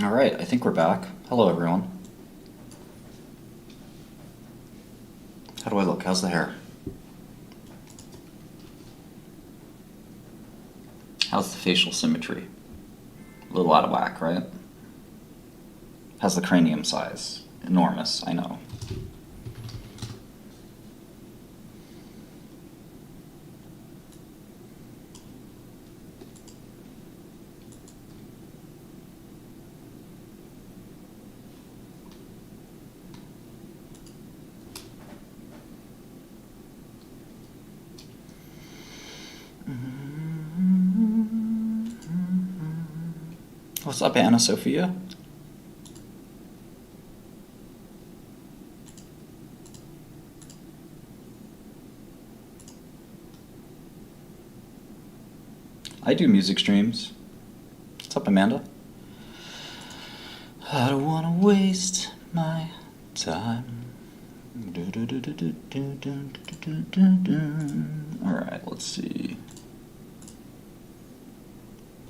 All right, I think we're back. Hello, everyone. How do I look? How's the hair? How's the facial symmetry? A little out of whack, right? How's the cranium size? Enormous, I know. What's up, Anna Sophia? I do music streams. What's up, Amanda? I don't want to waste my time. Alright, let's see.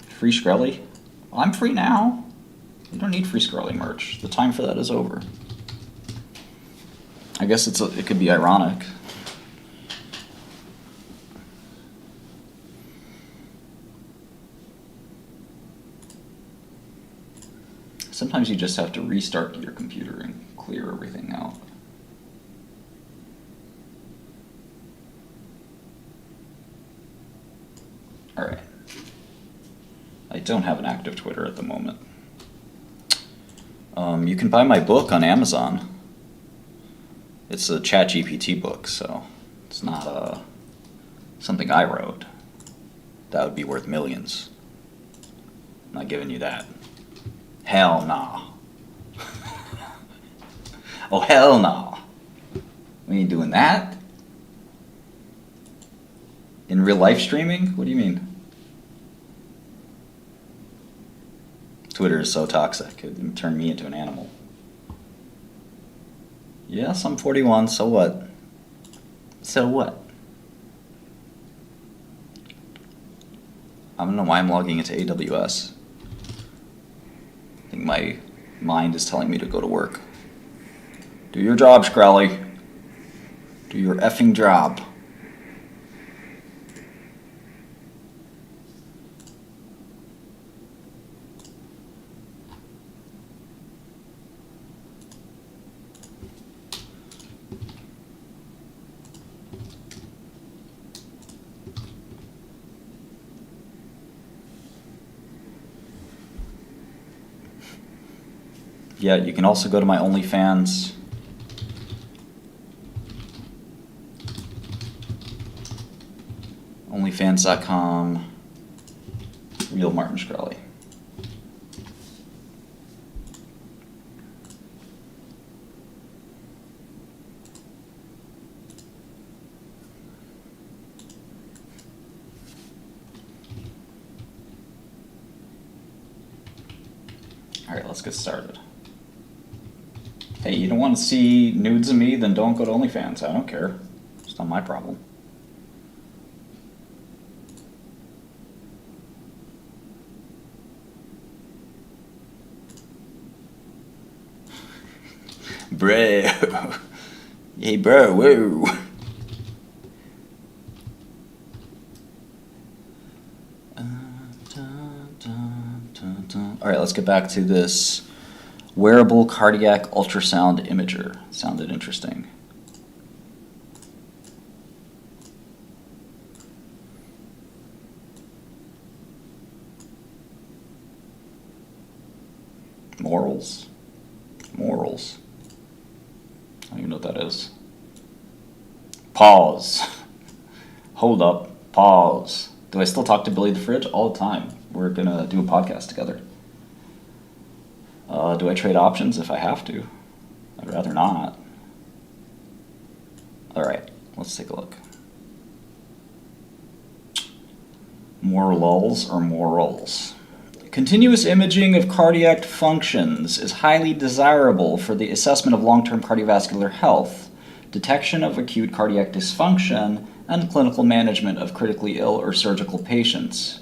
Free Skrelly? I'm free now. You don't need free Skrelly merch. The time for that is over. I guess it could be ironic. Sometimes you just have to restart your computer and clear everything out. Alright. I don't have an active Twitter at the moment. You can buy my book on Amazon. It's a ChatGPT book, so it's not something I wrote. That would be worth millions. I'm not giving you that. Hell nah. Oh, hell no. We ain't doing that. In real life streaming? What do you mean? Twitter is so toxic. It would turn me into an animal. Yes, I'm 41, so what? So what? I don't know why I'm logging into AWS. I think my mind is telling me to go to work. Do your job, Skrelly. Do your effing job. Yeah, you can also go to my OnlyFans. OnlyFans.com. Real Martin Shkreli. Alright, let's get started. Hey, you don't want to see nudes of me? Then don't go to OnlyFans. I don't care. It's not my problem. Bro. Hey, bro, whoa. Alright, let's get back to this wearable cardiac ultrasound imager. Sounded interesting. Morals? Morals. I don't even know what that is. Pause. Hold up. Pause. Do I still talk to Billy the Fridge? All the time. We're gonna do a podcast together. Do I trade options if I have to? I'd rather not. Alright, let's take a look. More lulls or morals? Continuous imaging of cardiac functions is highly desirable for the assessment of long-term cardiovascular health, detection of acute cardiac dysfunction, and clinical management of critically ill or surgical patients.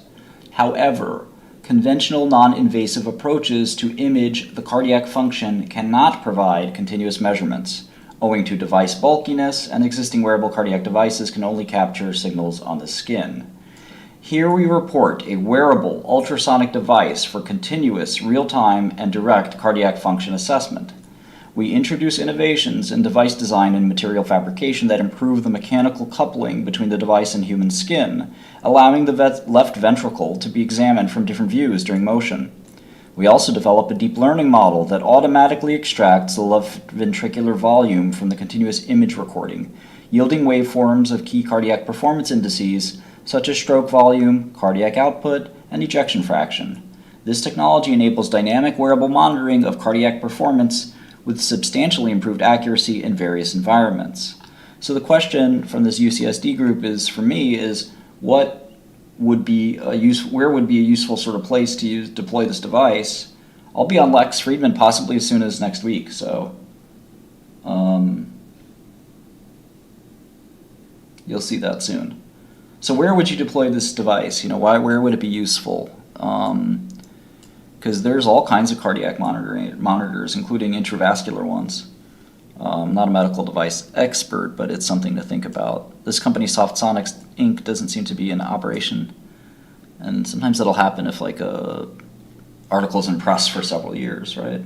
However, Conventional non-invasive approaches to image the cardiac function cannot provide continuous measurements, owing to device bulkiness, and existing wearable cardiac devices can only capture signals on the skin. Here we report a wearable ultrasonic device for continuous, real-time, and direct cardiac function assessment. We introduce innovations in device design and material fabrication that improve the mechanical coupling between the device and human skin, allowing the left ventricle to be examined from different views during motion. We also develop a deep learning model that automatically extracts the left ventricular volume from the continuous image recording, yielding waveforms of key cardiac performance indices such as stroke volume, cardiac output, and ejection fraction. This technology enables dynamic wearable monitoring of cardiac performance with substantially improved accuracy in various environments. So the question from this UCSD group is, for me, is where would be a useful sort of place to deploy this device? I'll be on Lex Friedman possibly as soon as next week, so you'll see that soon. So where would you deploy this device? Where would it be useful? Because there's all kinds of cardiac monitors, including intravascular ones. I'm not a medical device expert, but it's something to think about. This company, Sonics Inc., doesn't seem to be in operation, and sometimes that'll happen if article's in press for several years, right?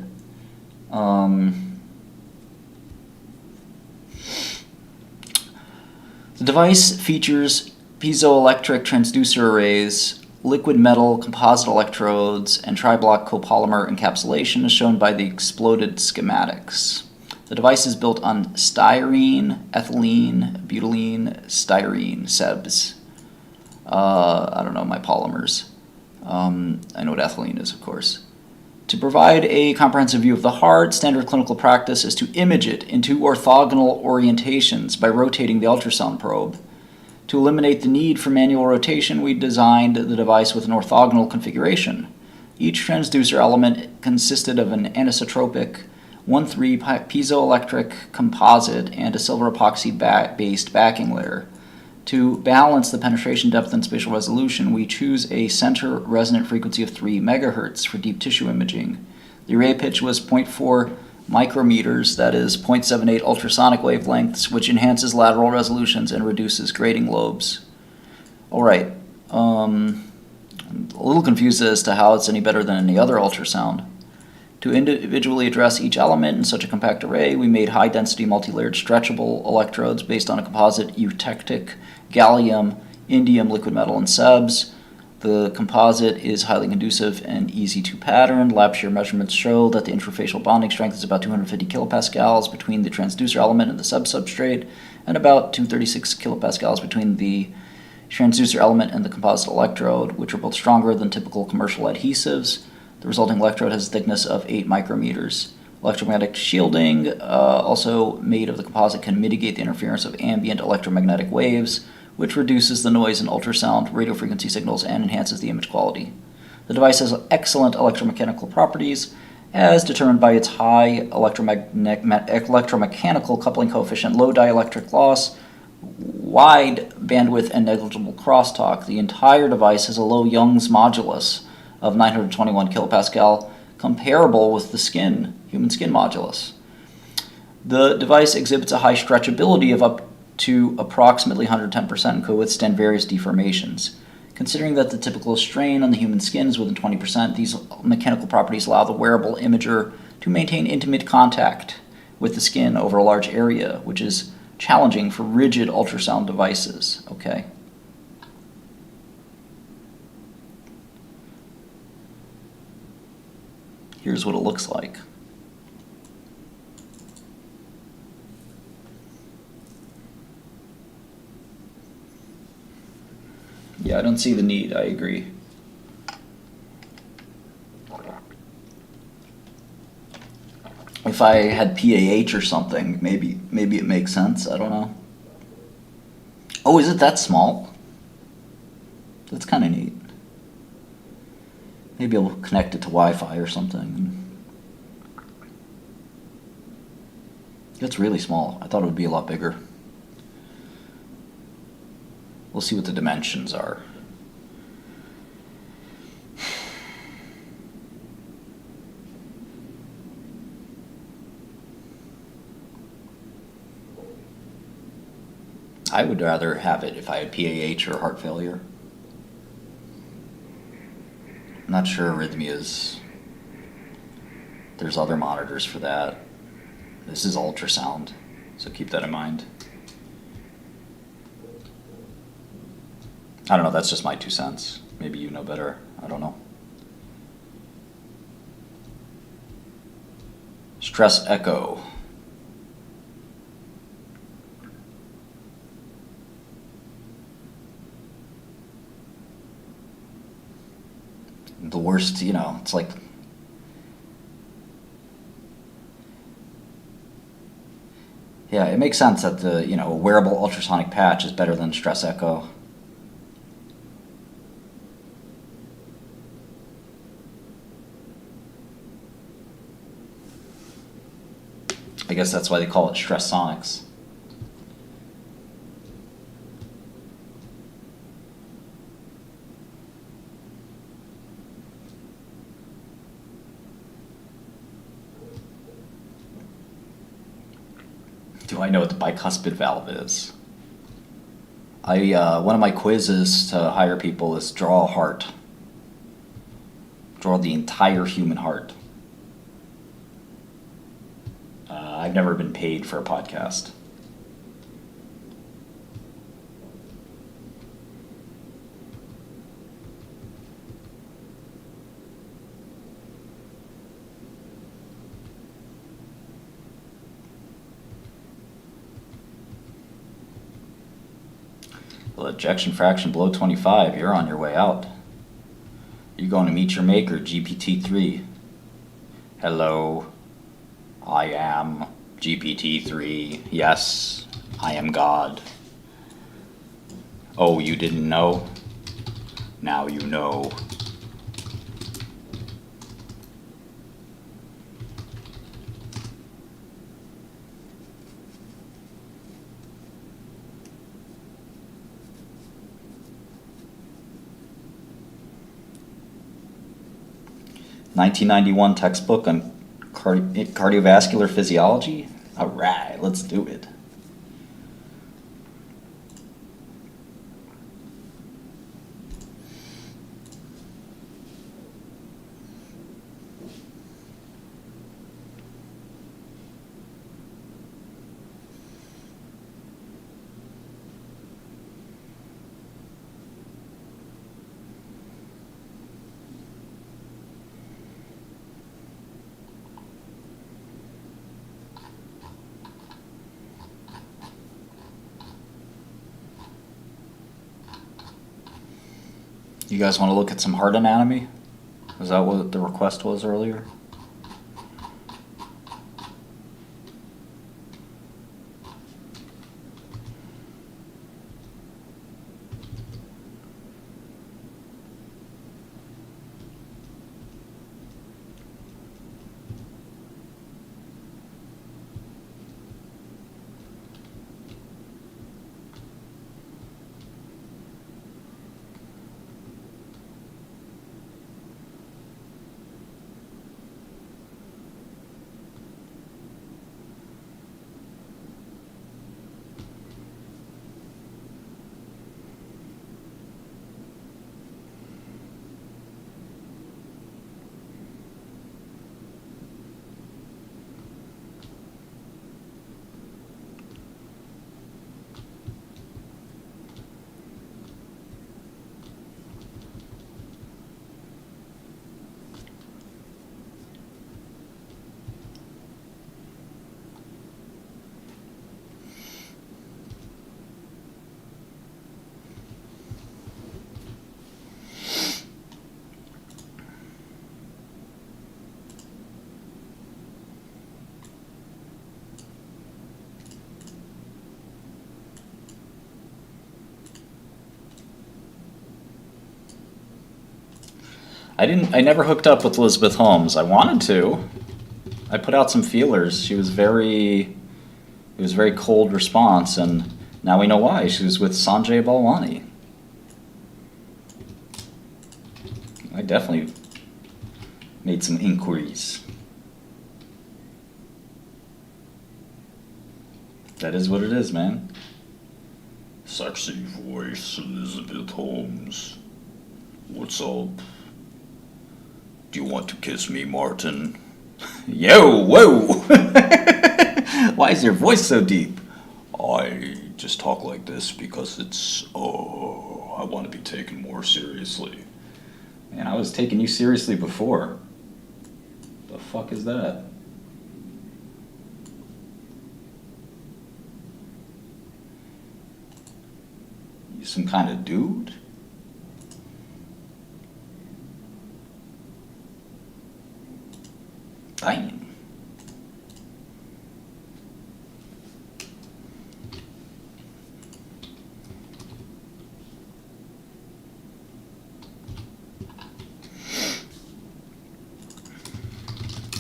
The device features piezoelectric transducer arrays, liquid metal composite electrodes, and tri-block copolymer encapsulation as shown by the exploded schematics. The device is built on styrene, ethylene, butylene, styrene, SEBs. I don't know my polymers. I know what ethylene is, of course. To provide a comprehensive view of the heart, standard clinical practice is to image it in two orthogonal orientations by rotating the ultrasound probe. To eliminate the need for manual rotation, we designed the device with an orthogonal configuration. Each transducer element consisted of an anisotropic 1,3 piezoelectric composite and a silver epoxy-based backing layer. To balance the penetration depth and spatial resolution, we choose a center resonant frequency of 3 MHz for deep tissue imaging. The array pitch was 0.4 micrometers, that is 0.78 ultrasonic wavelengths, which enhances lateral resolutions and reduces grating lobes. All right, I'm a little confused as to how it's any better than any other ultrasound. To individually address each element in such a compact array, we made high-density multi-layered stretchable electrodes based on a composite eutectic, gallium, indium liquid metal, and SEBs. The composite is highly conducive and easy to pattern. Lab shear measurements show that the intrafacial bonding strength is about 250 kilopascals between the transducer element and the substrate, and about 236 kilopascals between the transducer element and the composite electrode, which are both stronger than typical commercial adhesives. The resulting electrode has a thickness of 8 micrometers. Electromagnetic shielding, also made of the composite, can mitigate the interference of ambient electromagnetic waves, which reduces the noise in ultrasound radio frequency signals and enhances the image quality. The device has excellent electromechanical properties, as determined by its high electromechanical coupling coefficient, low dielectric loss, wide bandwidth, and negligible crosstalk. The entire device has a low Young's modulus of 921 kilopascal, comparable with the human skin modulus. The device exhibits a high stretchability of up to approximately 110% and could withstand various deformations. Considering that the typical strain on the human skin is within 20%, these mechanical properties allow the wearable imager to maintain intimate contact with the skin over a large area, which is challenging for rigid ultrasound devices. Okay. Here's what it looks like. Yeah, I don't see the need, I agree. If I had PAH or something, maybe it makes sense, I don't know. Oh, is it that small? That's kind of neat. Maybe I'll connect it to Wi-Fi or something. It's really small. I thought it would be a lot bigger. We'll see what the dimensions are. I would rather have it if I had PAH or heart failure. I'm not sure arrhythmias. There's other monitors for that. This is ultrasound, so keep that in mind. I don't know, that's just my 2 cents. Maybe you know better. I don't know. Stress echo. The worst, it's like yeah, it makes sense that a wearable ultrasonic patch is better than stress echo. I guess that's why they call it stress sonics. Do I know what the bicuspid valve is? One of my quizzes to hire people is draw a heart. Draw the entire human heart. I've never been paid for a podcast. Well, ejection fraction below 25, you're on your way out. You're going to meet your maker, GPT-3. Hello, I am GPT-3. Yes, I am God. Oh, you didn't know? Now you know. (1991) textbook on cardiovascular physiology? Alright, let's do it. You guys want to look at some heart anatomy? Is that what the request was earlier? I never hooked up with Elizabeth Holmes. I wanted to. I put out some feelers. It was very cold response, and now we know why. She was with Sanjay Balwani. I definitely made some inquiries. That is what it is, man. Sexy voice, Elizabeth Holmes. What's up? Do you want to kiss me, Martin? Yo, whoa! Why is your voice so deep? I just talk like this because I want to be taken more seriously. Man, I was taking you seriously before. The fuck is that? You some kind of dude? Damn.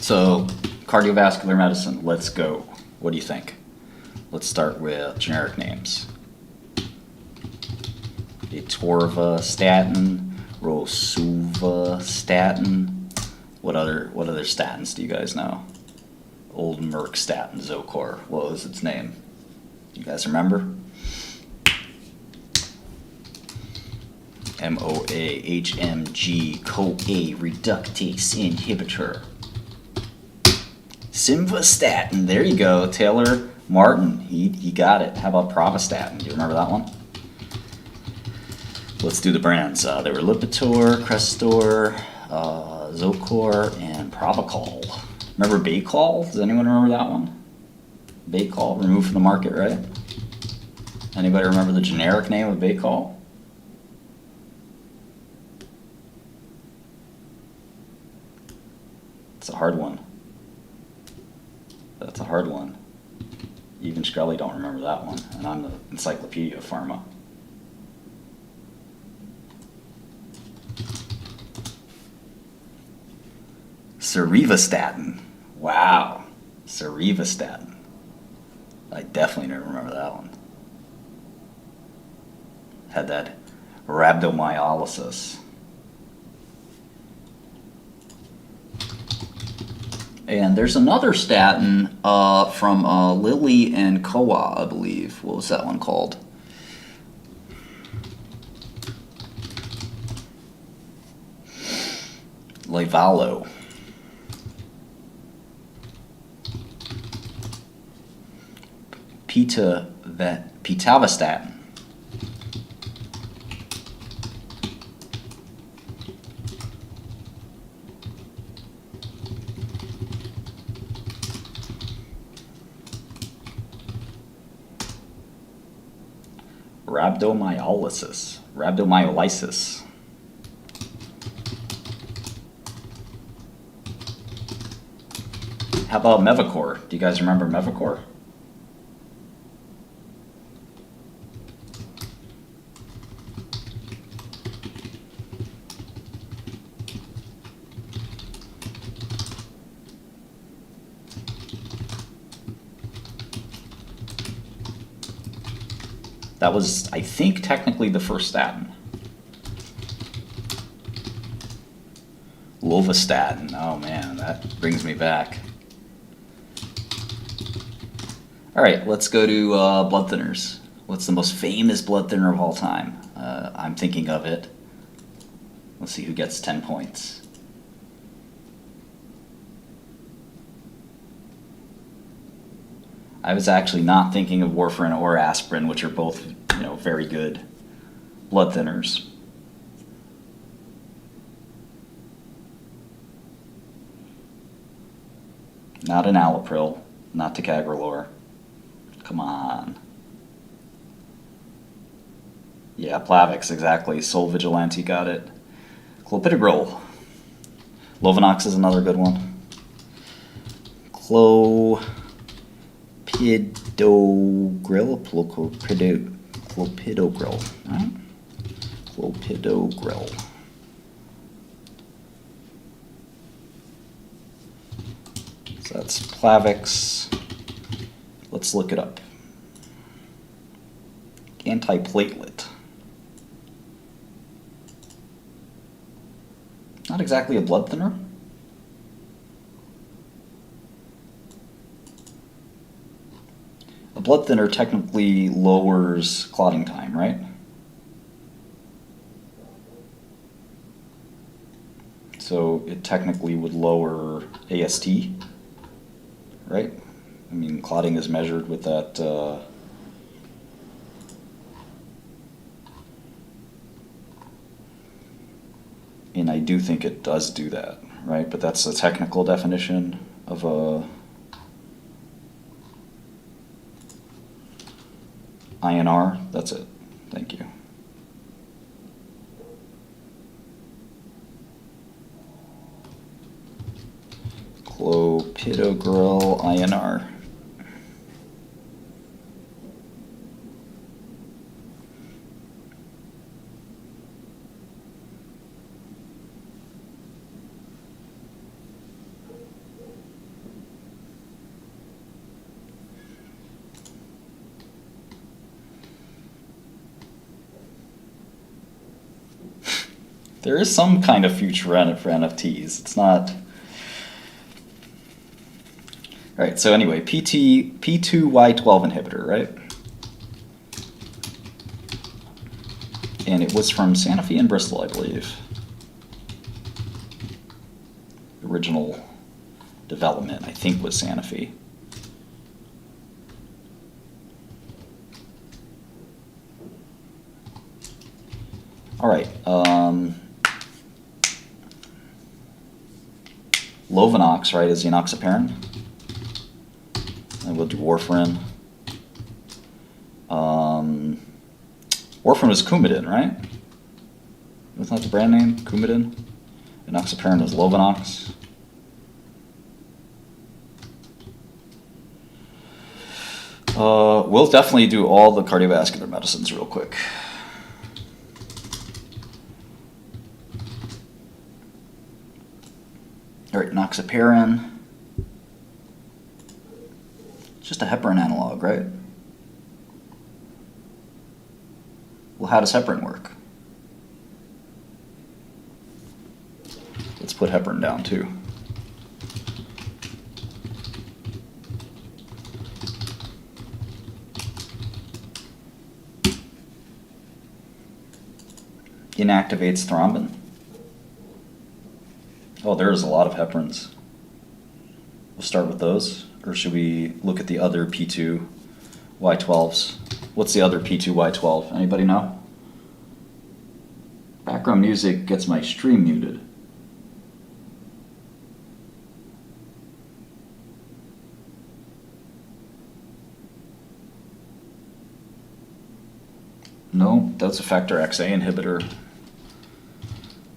So, cardiovascular medicine, let's go. What do you think? Let's start with generic names. Atorvastatin, rosuvastatin. What other statins do you guys know? Old Merck statin, Zocor. What was its name? You guys remember? MOAHMG-CoA reductase inhibitor. Simvastatin. There you go, Taylor Martin. He got it. How about Pravastatin? Do you remember that one? Let's do the brands. They were Lipitor, Crestor, Zocor, and Pravachol. Remember Baycol? Does anyone remember that one? Baycol, removed from the market, right? Anybody remember the generic name of Baycol? It's a hard one. That's a hard one. Even Shkreli don't remember that one, and I'm the encyclopedia of pharma. Cerevastatin. Wow. Cerevastatin. I definitely don't remember that one. Had that rhabdomyolysis. And there's another statin from Lilly and Kowa, I believe. What was that one called? Livalo. Pitavastatin. Rhabdomyolysis. How about Mevacor? Do you guys remember Mevacor? That was, I think, technically the first statin. Lovastatin. Oh man, that brings me back. All right, let's go to blood thinners. What's the most famous blood thinner of all time? I'm thinking of it. Let's see who gets 10 points. I was actually not thinking of warfarin or aspirin, which are both, very good blood thinners. Not an Alapril, not Ticagrelor. Come on. Yeah, Plavix, exactly. Sol Vigilante got it. Clopidogrel. Lovenox is another good one. Clopidogrel. Clopidogrel. Right? Clopidogrel. So that's Plavix. Let's look it up. Antiplatelet. Not exactly a blood thinner. a blood thinner technically lowers clotting time, right? So it technically would lower AST, right? I mean, clotting is measured with that and I do think it does do that, right? But that's the technical definition of a INR. That's it. Thank you. Clopidogrel INR. There is some kind of future in it for NFTs. It's not. All right, so anyway, P2Y12 inhibitor, right? And it was from Sanofi and Bristol, I believe. The original development, I think, was Sanofi. All right. Lovenox, right, is the enoxaparin. And we'll do warfarin. Warfarin was Coumadin, right? Wasn't that the brand name? Coumadin? Enoxaparin was Lovenox. We'll definitely do all the cardiovascular medicines real quick. All right, enoxaparin. Just a heparin analog, right? Well, how does heparin work? Let's put heparin down too. Inactivates thrombin. Oh, there's a lot of heparins. We'll start with those, or should we look at the other P2Y12s? What's the other P2Y12? Anybody know? Background music gets my stream muted. No, that's a factor XA inhibitor.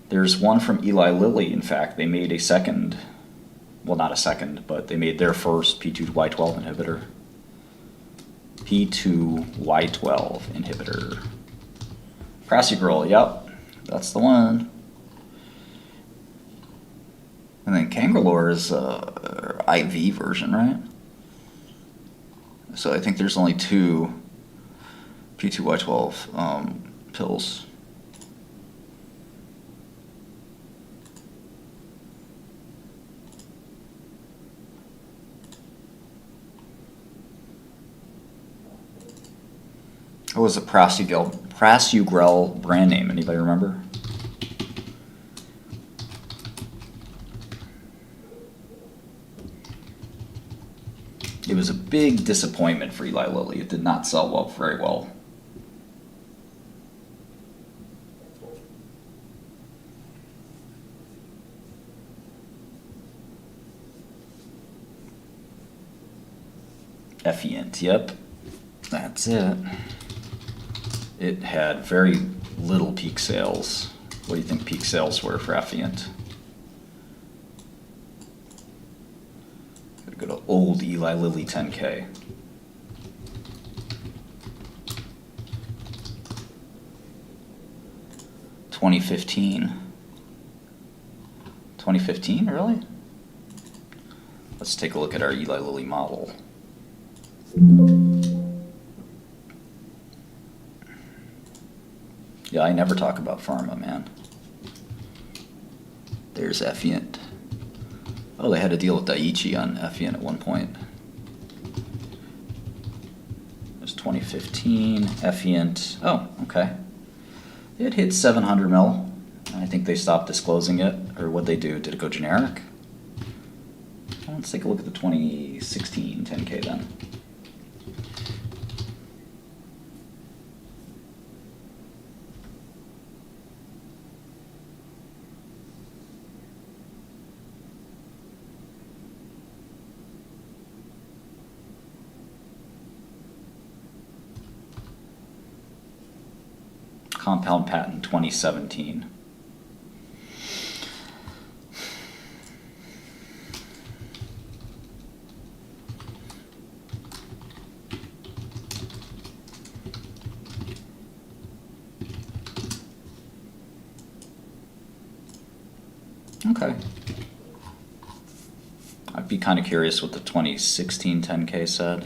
There's one from Eli Lilly, in fact. They made a second, well, not a second, but they made their first P2Y12 inhibitor. P2Y12 inhibitor. Prasugrel, yep, that's the one. And then Cangrelor is IV version, right? So I think there's only two P2Y12 pills. What was the Prasugrel brand name? Anybody remember? It was a big disappointment for Eli Lilly. It did not sell very well. Effient, yep, that's it. It had very little peak sales. What do you think peak sales were for Effient? Gotta go to old Eli Lilly 10K. $2015. 2015, really? Let's take a look at our Eli Lilly model. Yeah, I never talk about Pharma, man. There's Effient. Oh, they had a deal with Daiichi on Effient at one point. 2015, Effient. Oh, okay. It hit 700 mil. I think they stopped disclosing it, or what'd they do? Did it go generic? Let's take a look at the 2016 10K then. Compound patent 2017. Okay. I'd be kind of curious what the 2016 10K said.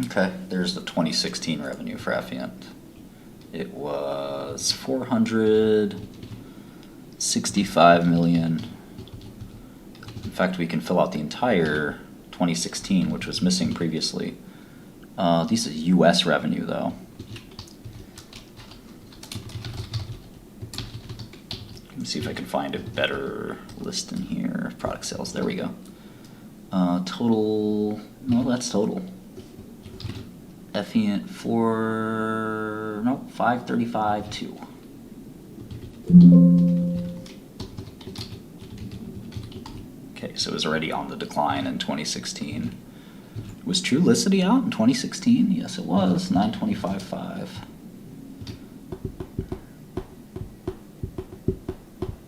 Okay, there's the 2016 revenue for Effient. It was 465 million. In fact, we can fill out the entire 2016, which was missing previously. This is U.S. revenue, though. Let me see if I can find a better list in here. Product sales, there we go. Total, no, that's total. Effient 535.2. Okay, so it was already on the decline in 2016. Was Trulicity out in 2016? Yes, it was. 925.5.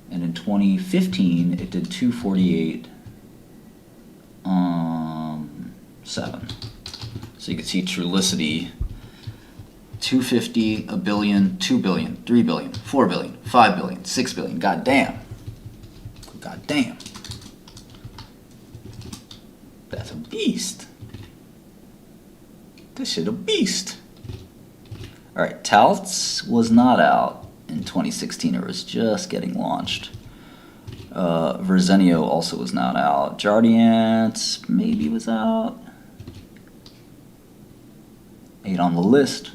And in 2015, it did 248.7. So you can see Trulicity, 250, a billion, 2 billion, 3 billion, 4 billion, 5 billion, 6 billion. God damn. God damn. That's a beast. This shit a beast. Alright, Taltz was not out in 2016. It was just getting launched. Verzenio also was not out. Jardiance maybe was out. 8 on the list.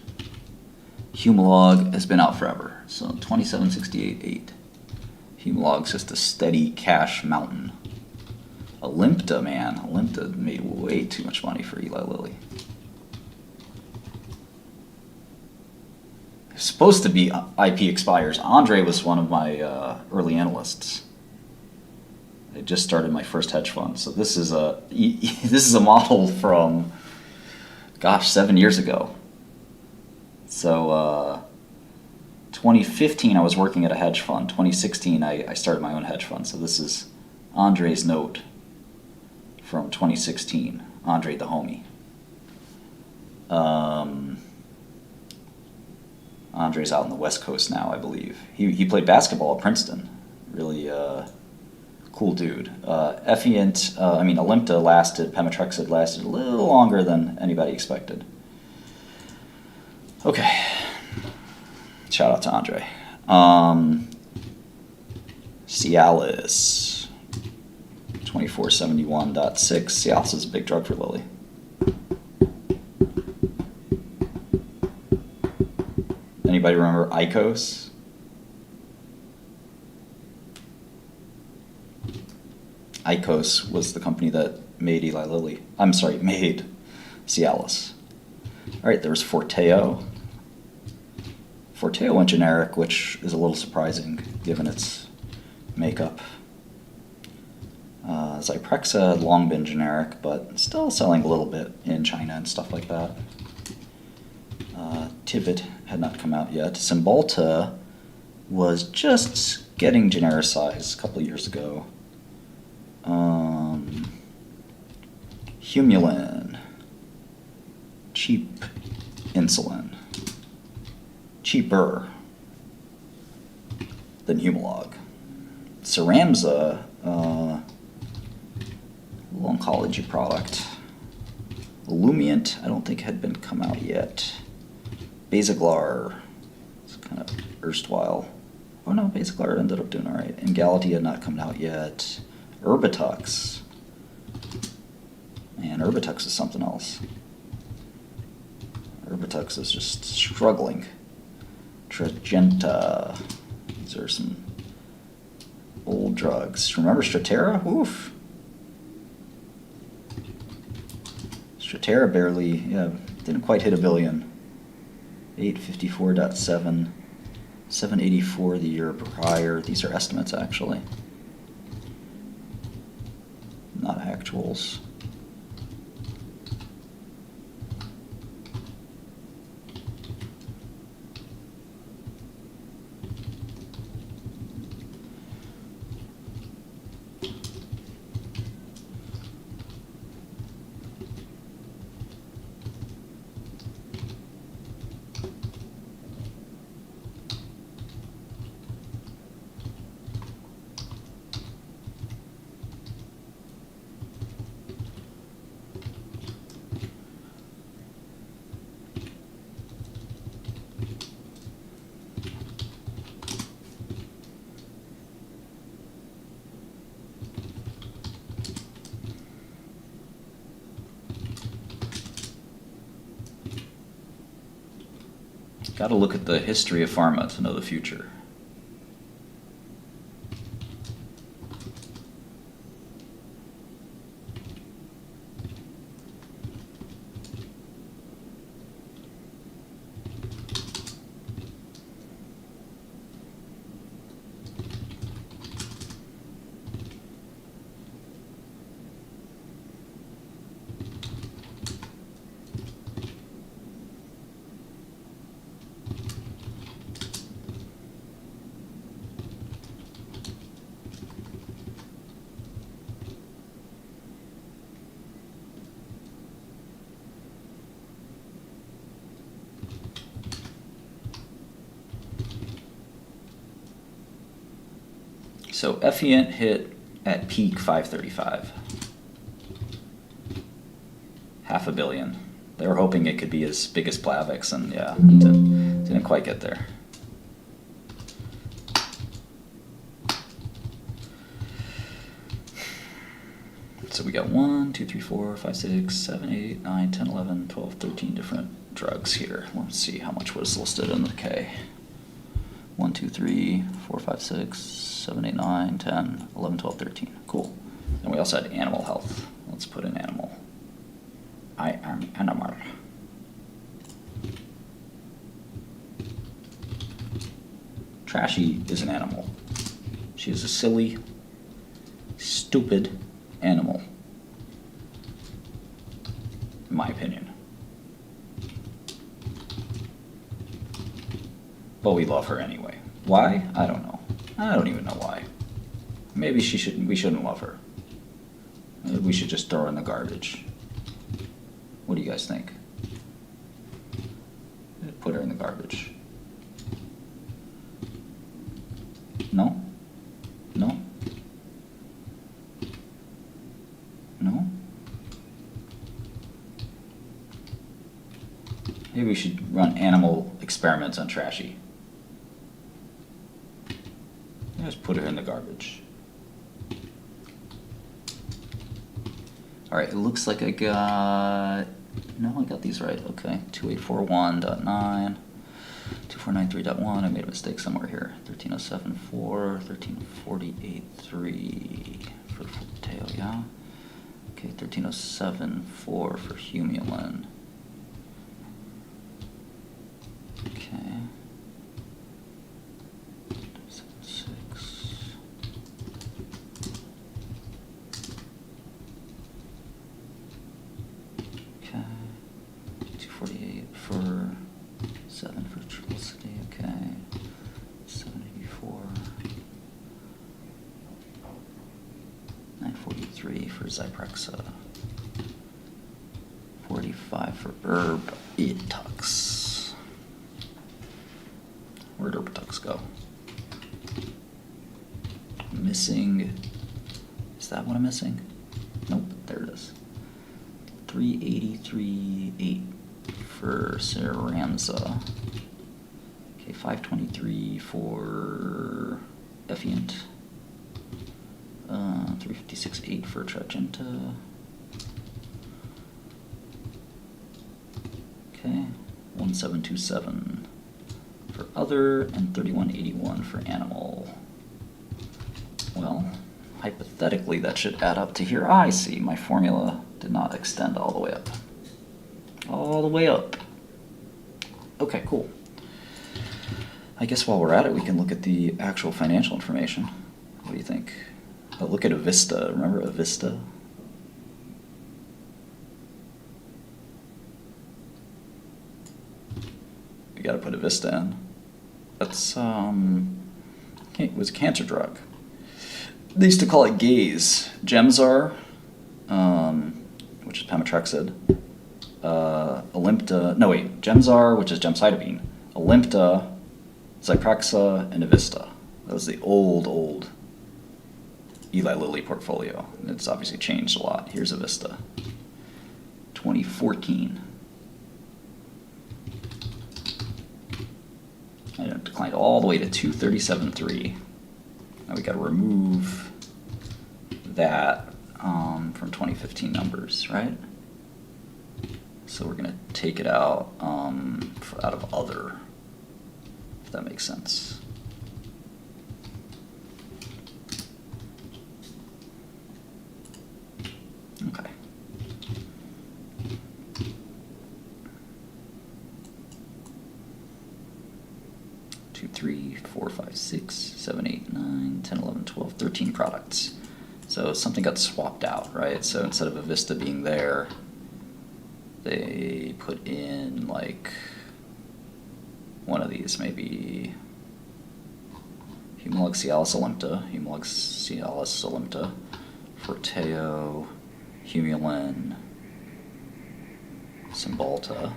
Humalog has been out forever. So 2768.8. Humalog's just a steady cash mountain. Olympta, man. Olympta made way too much money for Eli Lilly. It's supposed to be IP expires. Andre was one of my early analysts. I just started my first hedge fund. So this is a model from, gosh, 7 years ago. So 2015 I was working at a hedge fund. 2016 I started my own hedge fund. So this is Andre's note from 2016. Andre the homie. Andre's out on the West Coast now, I believe. He played basketball at Princeton. Really cool dude. Olympta lasted, Pemetrexid lasted a little longer than anybody expected. Okay. Shout out to Andre. Cialis. 2471.6. Cialis is a big drug for Lilly. Anybody remember IQOS? Icos was the company that made Eli Lilly. I'm sorry, made Cialis. All right, there was Forteo. Forteo went generic, which is a little surprising given its makeup. Zyprexa had long been generic, but still selling a little bit in China and stuff like that. Tivit had not come out yet. Cymbalta was just getting genericized a couple of years ago. Humulin. Cheap insulin. Cheaper than Humalog. Cyramza, oncology product. Illumient, I don't think had been come out yet. Basaglar, it's kind of erstwhile. Oh no, Basaglar ended up doing alright. Emgality had not come out yet. Erbitux. Man, Erbitux is something else. Erbitux is just struggling. Tragenta. These are some old drugs. Remember Strattera? Oof. Strattera barely, didn't quite hit $1 billion. 854.7, 784 the year prior. These are estimates, actually, not actuals. Got to look at the history of pharma to know the future. So Effient hit at peak 535. $500 million. They were hoping it could be as big as Plavix, and yeah, it didn't quite get there. So we got 1, 2, 3, 4, 5, 6, 7, 8, 9, 10, 11, 12, 13 different drugs here. Let's see how much was listed in the K. 1, 2, 3, 4, 5, 6, 7, 8, 9, 10, 11, 12, 13. Cool. And we also had animal health. Let's put in animal. I am animal. Trashy is an animal. She is a silly, stupid animal, in my opinion. But we love her anyway. Why? I don't know. I don't even know why. Maybe we shouldn't love her. Maybe we should just throw her in the garbage. What do you guys think? Put her in the garbage. No? No? No? Maybe we should run animal experiments on Trashy. Just put her in the garbage. Alright, it looks like I got... No, I got these right. Okay, 2841.9, 2493.1. I made a mistake somewhere here. 1307.4, 1348.3 for Forteo, yeah. Okay, 1307.4 for Humulin. Okay. 76. Okay. 248 for 7 for Trulicity, okay. 784. 943 for Zyprexa. 45 for Erbitux. Where'd Erbitux go? Missing. Is that what I'm missing? Nope, there it is. 383.8 for Ceramza. Okay, 523 for Effient. 356.8 for Tragenta. Okay, 1727 for other, and 3181 for animal. Well, hypothetically that should add up to here. I see, my formula did not extend all the way up. All the way up. Okay, cool. I guess while we're at it, we can look at the actual financial information. What do you think? Oh, look at Avista. Remember Avista? We gotta put Avista in. That's, it was a cancer drug. They used to call it Gaze. Gemzar, which is Pemetrexed. Gemzar, which is gemcitabine. Olympta, Zyprexa, and Avista. That was the old Eli Lilly portfolio. It's obviously changed a lot. Here's Avista. 2014. And it declined all the way to 237.3. Now we got to remove that from 2015 numbers, right? So we're going to take it out out of other, if that makes sense. Okay. 2, 3, 4, 5, 6, 7, 8, 9, 10, 11, 12, 13 products. So something got swapped out, right? So instead of Avista being there, they put in like one of these, maybe Humulin Cialis Olympta, Forteo, Humulin, Cymbalta,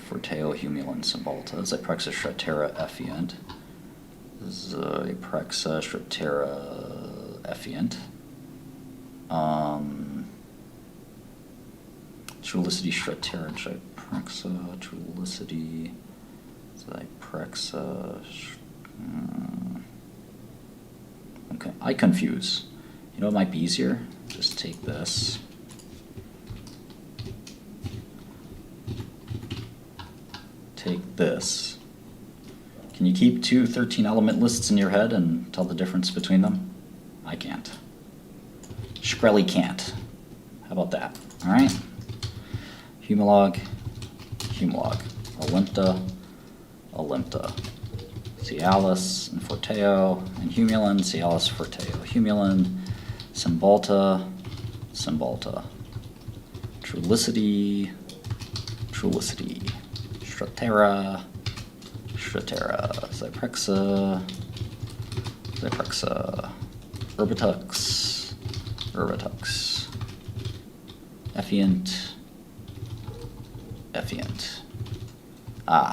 Forteo, Humulin, Cymbalta, Zyprexa, Strattera, Effient, Zyprexa, Strattera, Effient, Trulicity, Strattera, Zyprexa, Trulicity, Zyprexa. Okay, I confuse. You know what might be easier? Just take this. Take this. Can you keep two 13-element lists in your head and tell the difference between them? I can't. Shkreli can't. How about that? All right. Humalog, Olympta, Cialis and Forteo, and Humulin, Cialis, Forteo, Humulin, Cymbalta, Trulicity, Strattera, Zyprexa, Erbitux, Effient.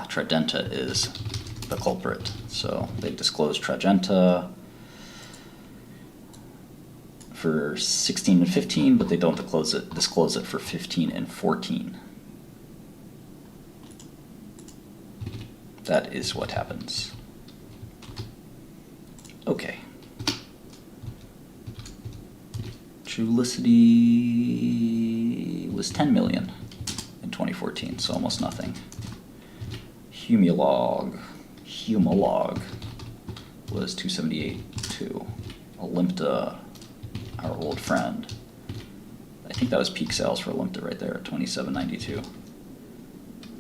Tragenta is the culprit. So they disclosed Tragenta for 16 and 15, but they don't disclose it for 15 and 14. That is what happens. Okay. Trulicity was 10 million in 2014, so almost nothing. Humalog was 278.2. Olympta our old friend. I think that was peak sales for Olympta right there at $27.92.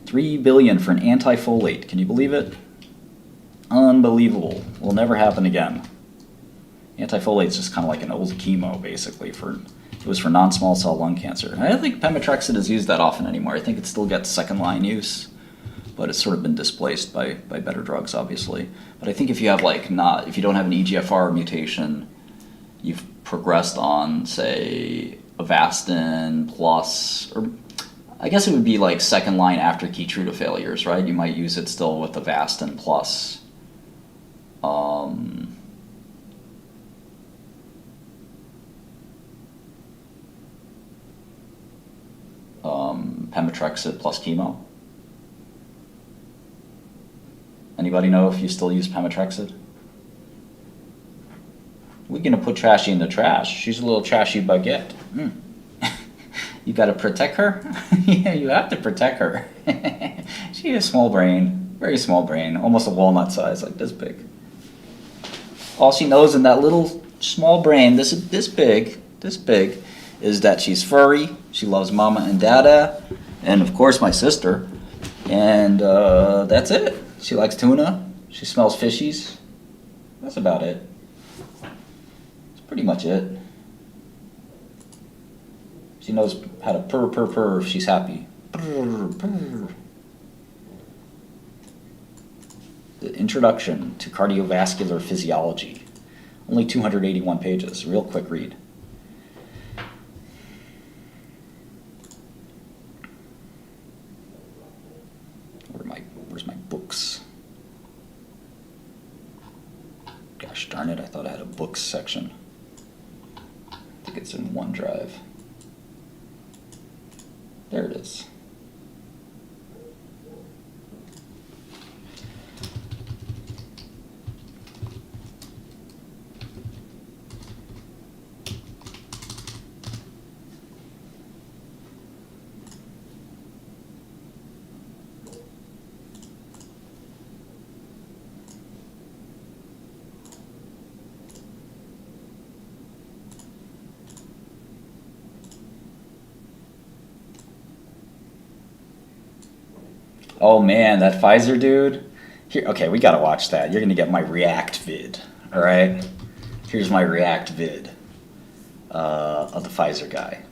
$3 billion for an anti-folate. Can you believe it? Unbelievable. Will never happen again. Anti-folate is just kind of like an old chemo, basically. It was for non-small cell lung cancer. And I don't think pemetrexed is used that often anymore. I think it still gets second-line use, but it's sort of been displaced by better drugs, obviously. But I think if you have if you don't have an EGFR mutation, you've progressed on, say, Avastin plus, or I guess it would be like second line after Keytruda failures, right? You might use it still with Avastin plus pemetrexed plus chemo. Anybody know if you still use pemetrexed? We're gonna put Trashy in the trash. She's a little trashy baguette. You gotta protect her? Yeah, you have to protect her. She has a small brain, very small brain, almost a walnut size, like this big. All she knows in that little small brain, this big, is that she's furry, she loves mama and dada, and of course my sister, and that's it. She likes tuna, she smells fishies, that's about it. That's pretty much it. She knows how to purr if she's happy. Purr, purr. The Introduction to Cardiovascular Physiology. Only 281 pages, real quick read. Where's my books? Gosh darn it, I thought I had a books section. I think it's in OneDrive. There it is. Oh man, that Pfizer dude. Here, okay, we gotta watch that. You're gonna get my react vid. All right, here's my react vid of the Pfizer guy.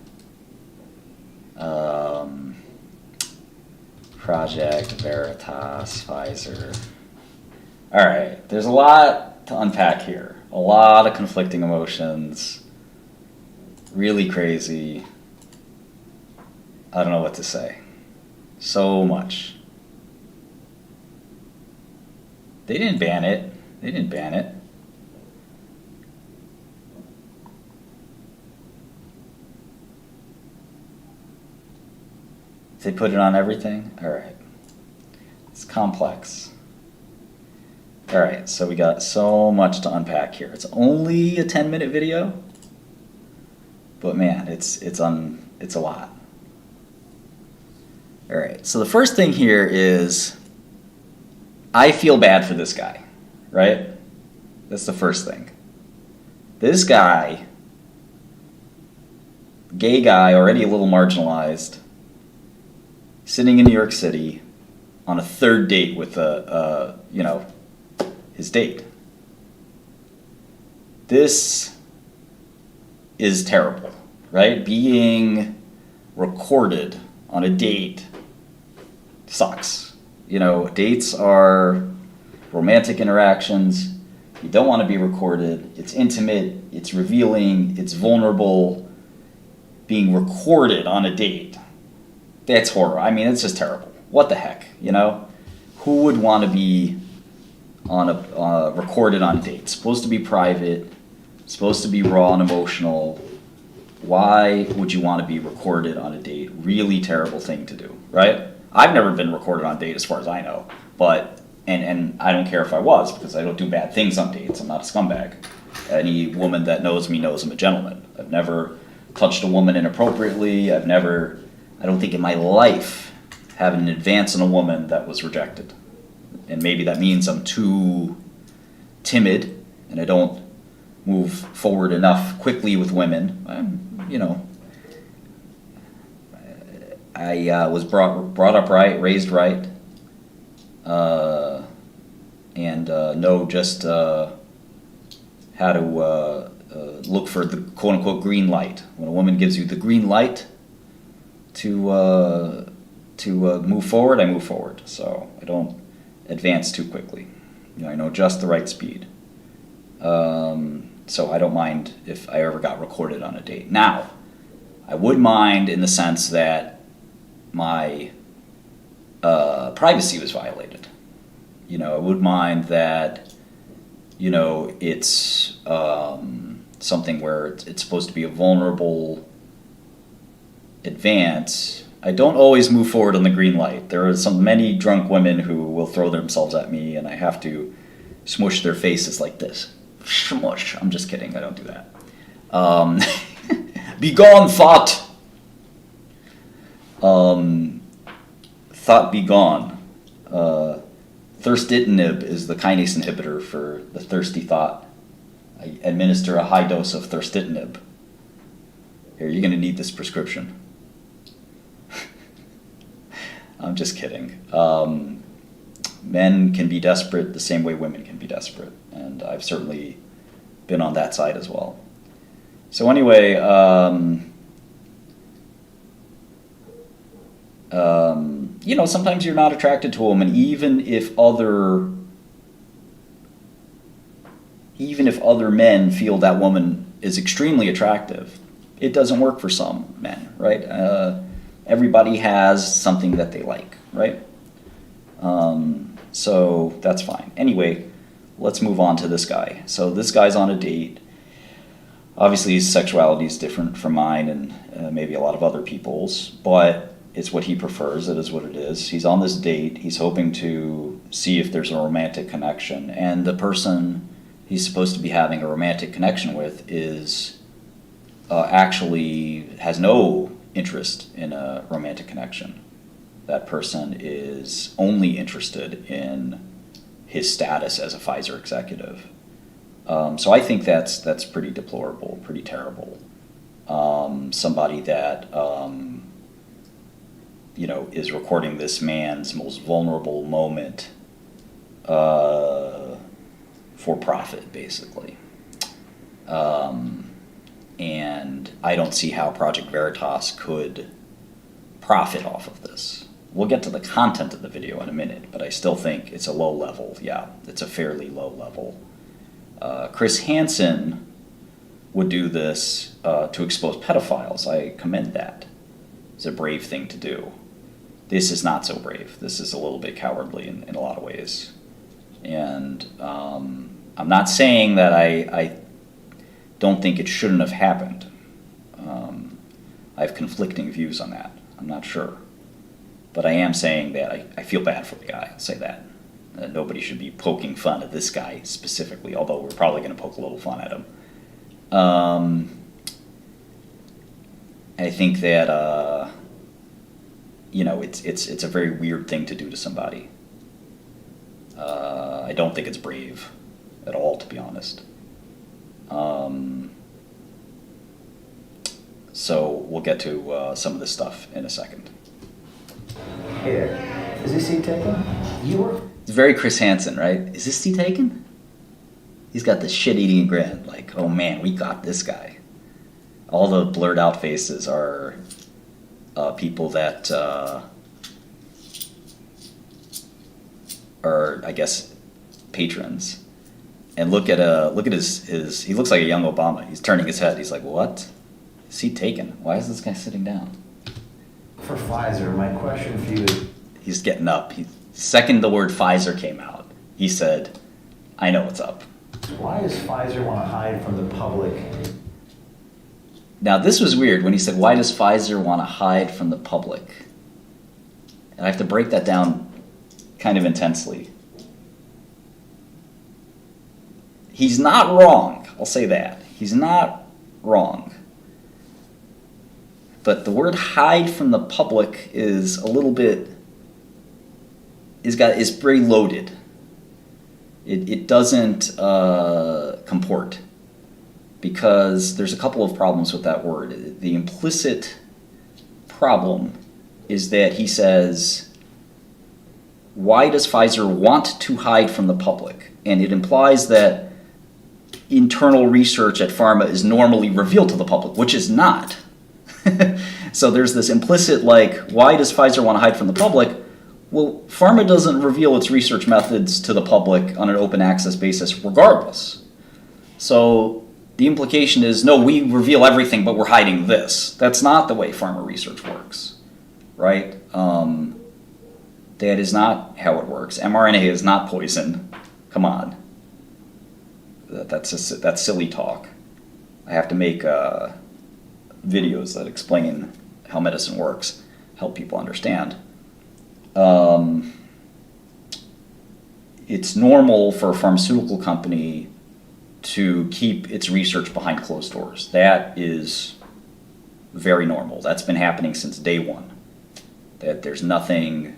Project Veritas Pfizer. All right, there's a lot to unpack here. A lot of conflicting emotions. Really crazy. I don't know what to say. So much. They didn't ban it. They didn't ban it. They put it on everything? All right. It's complex. All right, so we got so much to unpack here. It's only a 10-minute video, but man, it's a lot. All right, so the first thing here is I feel bad for this guy, right? That's the first thing. This guy, gay guy, already a little marginalized, sitting in New York City on a third date with his date. This is terrible, right? Being recorded on a date sucks. Dates are romantic interactions. You don't want to be recorded. It's intimate, it's revealing, it's vulnerable. Being recorded on a date, that's horror. I mean, it's just terrible. What the heck, Who would want to be on recorded on a date? It's supposed to be private, supposed to be raw and emotional. Why would you want to be recorded on a date? Really terrible thing to do, right? I've never been recorded on a date as far as I know, but and I don't care if I was, because I don't do bad things on dates. I'm not a scumbag. Any woman that knows me knows I'm a gentleman. I've never touched a woman inappropriately. I don't think in my life had an advance on a woman that was rejected. And maybe that means I'm too timid and I don't move forward enough quickly with women. You know, I was brought up right, raised right, and know just how to look for the quote-unquote green light. When a woman gives you the green light to move forward, I move forward. So I don't advance too quickly. You know, I know just the right speed. So I don't mind if I ever got recorded on a date. Now, I would mind in the sense that my privacy was violated. You know, I would mind that, you know, it's something where it's supposed to be a vulnerable advance. I don't always move forward on the green light. There are many drunk women who will throw themselves at me, and I have to smush their faces like this. Smush. I'm just kidding. I don't do that. Be gone, thought. Thought be gone. Thirstitinib is the kinase inhibitor for the thirsty thought. I administer a high dose of thirstitinib. Here, you're going to need this prescription. I'm just kidding. Men can be desperate the same way women can be desperate, and I've certainly been on that side as well. So anyway, you know, sometimes you're not attracted to a woman, even if other men feel that woman is extremely attractive. It doesn't work for some men, right? Everybody has something that they like, right? So that's fine. Anyway, let's move on to this guy. So this guy's on a date. Obviously, his sexuality is different from mine and maybe a lot of other people's, but it's what he prefers. It is what it is. He's on this date. He's hoping to see if there's a romantic connection. And the person he's supposed to be having a romantic connection with is actually has no interest in a romantic connection. That person is only interested in his status as a Pfizer executive. So I think that's pretty deplorable, pretty terrible. Somebody that you know, is recording this man's most vulnerable moment for profit, basically. And I don't see how Project Veritas could profit off of this. We'll get to the content of the video in a minute, but I still think it's a low level. Yeah, it's a fairly low level. Chris Hansen would do this to expose pedophiles. I commend that. It's a brave thing to do. This is not so brave. This is a little bit cowardly in a lot of ways. And I'm not saying that I don't think it shouldn't have happened. I have conflicting views on that. I'm not sure. But I am saying that I feel bad for the guy. I'll say that. Nobody should be poking fun at this guy specifically, although we're probably going to poke a little fun at him. I think that you know, it's a very weird thing to do to somebody. I don't think it's brave at all, to be honest. So we'll get to some of this stuff in a second. Here, is this seat taken? It's very Chris Hansen, right? Is this seat taken? He's got the shit-eating grin, like, oh man, we got this guy. All the blurred out faces are people that are, I guess, patrons. And look at his he looks like a young Obama. He's turning his head. He's like, what? Seat taken. Why is this guy sitting down? For Pfizer, my question for you is... He's getting up. Second the word Pfizer came out, he said, I know what's up. Why does Pfizer want to hide from the public? Now, this was weird when he said, why does Pfizer want to hide from the public? And I have to break that down kind of intensely. He's not wrong. I'll say that. He's not wrong. But the word hide from the public is a little bit, is very loaded. It doesn't comport. because there's a couple of problems with that word. The implicit problem is that he says, why does Pfizer want to hide from the public? And it implies that internal research at Pharma is normally revealed to the public, which is not. So there's this implicit, like, why does Pfizer want to hide from the public? Well, Pharma doesn't reveal its research methods to the public on an open access basis regardless. So the implication is, no, we reveal everything, but we're hiding this. That's not the way pharma research works, right? That is not how it works. mRNA is not poison. Come on. That's silly talk. I have to make videos that explain how medicine works, help people understand. It's normal for a pharmaceutical company to keep its research behind closed doors. That is very normal. That's been happening since day one. That there's nothing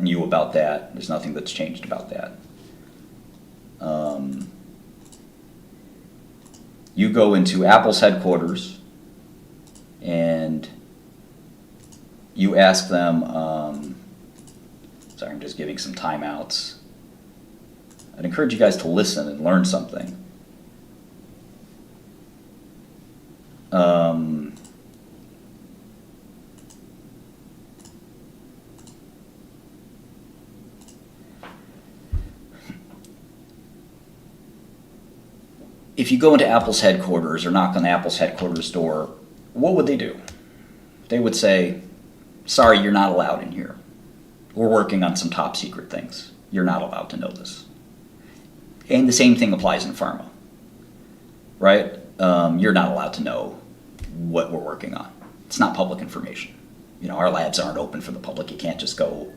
new about that. There's nothing that's changed about that. You go into Apple's headquarters and you ask them, sorry, I'm just giving some timeouts. I'd encourage you guys to listen and learn something. If you go into Apple's headquarters or knock on Apple's headquarters door, what would they do? They would say, sorry, you're not allowed in here. We're working on some top secret things. You're not allowed to know this. And the same thing applies in pharma, right? You're not allowed to know what we're working on. It's not public information. You know, our labs aren't open for the public. You can't just go,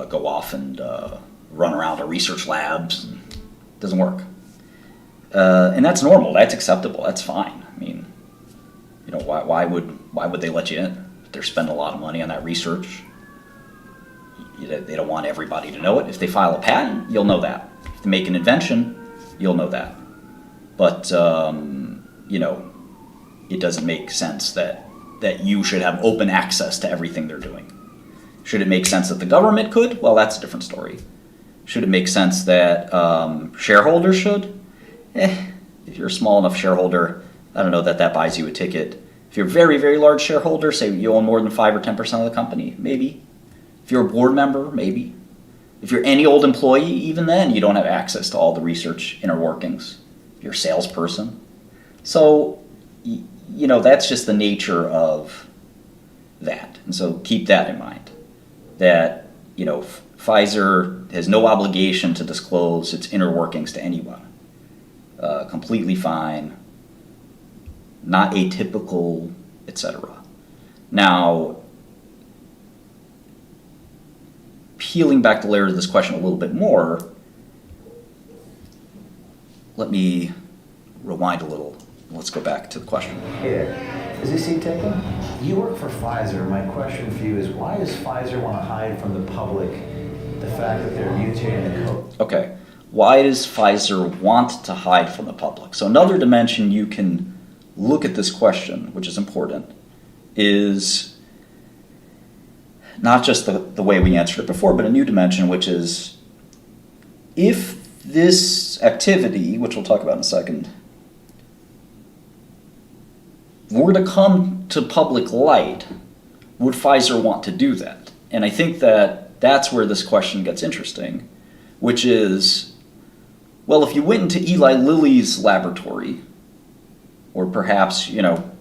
go off and run around to research labs. It doesn't work. And that's normal. That's acceptable. That's fine. I mean, you know, why would they let you in? They're spending a lot of money on that research. They don't want everybody to know it. If they file a patent, you'll know that. If they make an invention, you'll know that. But you know, it doesn't make sense that you should have open access to everything they're doing. Should it make sense that the government could? Well, that's a different story. Should it make sense that shareholders should? If you're a small enough shareholder, I don't know that buys you a ticket. If you're a very, very large shareholder, say you own more than 5 or 10% of the company, maybe. If you're a board member, maybe. If you're any old employee, even then, you don't have access to all the research inner workings. If you're a salesperson. So, you know, that's just the nature of that. And so keep that in mind. That, you know, Pfizer has no obligation to disclose its inner workings to anyone. Completely fine, not atypical, etc. Now, peeling back the layer of this question a little bit more, let me rewind a little. Let's go back to the question. Here, is this seat taken? You work for Pfizer. My question for you is, why does Pfizer want to hide from the public the fact that they're mutating the code? Okay. Why does Pfizer want to hide from the public? So another dimension you can look at this question, which is important, is not just the way we answered it before, but a new dimension, which is if this activity, which we'll talk about in a second, were to come to public light, would Pfizer want to do that? And I think that that's where this question gets interesting, which is, well, if you went into Eli Lilly's laboratory, or perhaps, you know,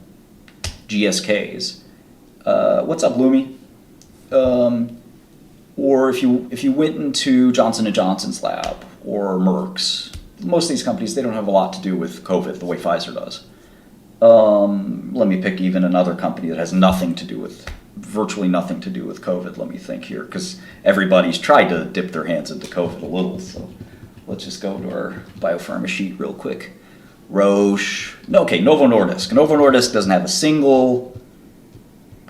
GSK's, what's up, Lumi? Or if you went into Johnson & Johnson's lab, or Merck's, most of these companies, they don't have a lot to do with COVID the way Pfizer does. Let me pick even another company that has virtually nothing to do with COVID. Let me think here, because everybody's tried to dip their hands into COVID a little. So let's just go to our biopharma sheet real quick. Roche. Okay, Novo Nordisk. Novo Nordisk doesn't have a single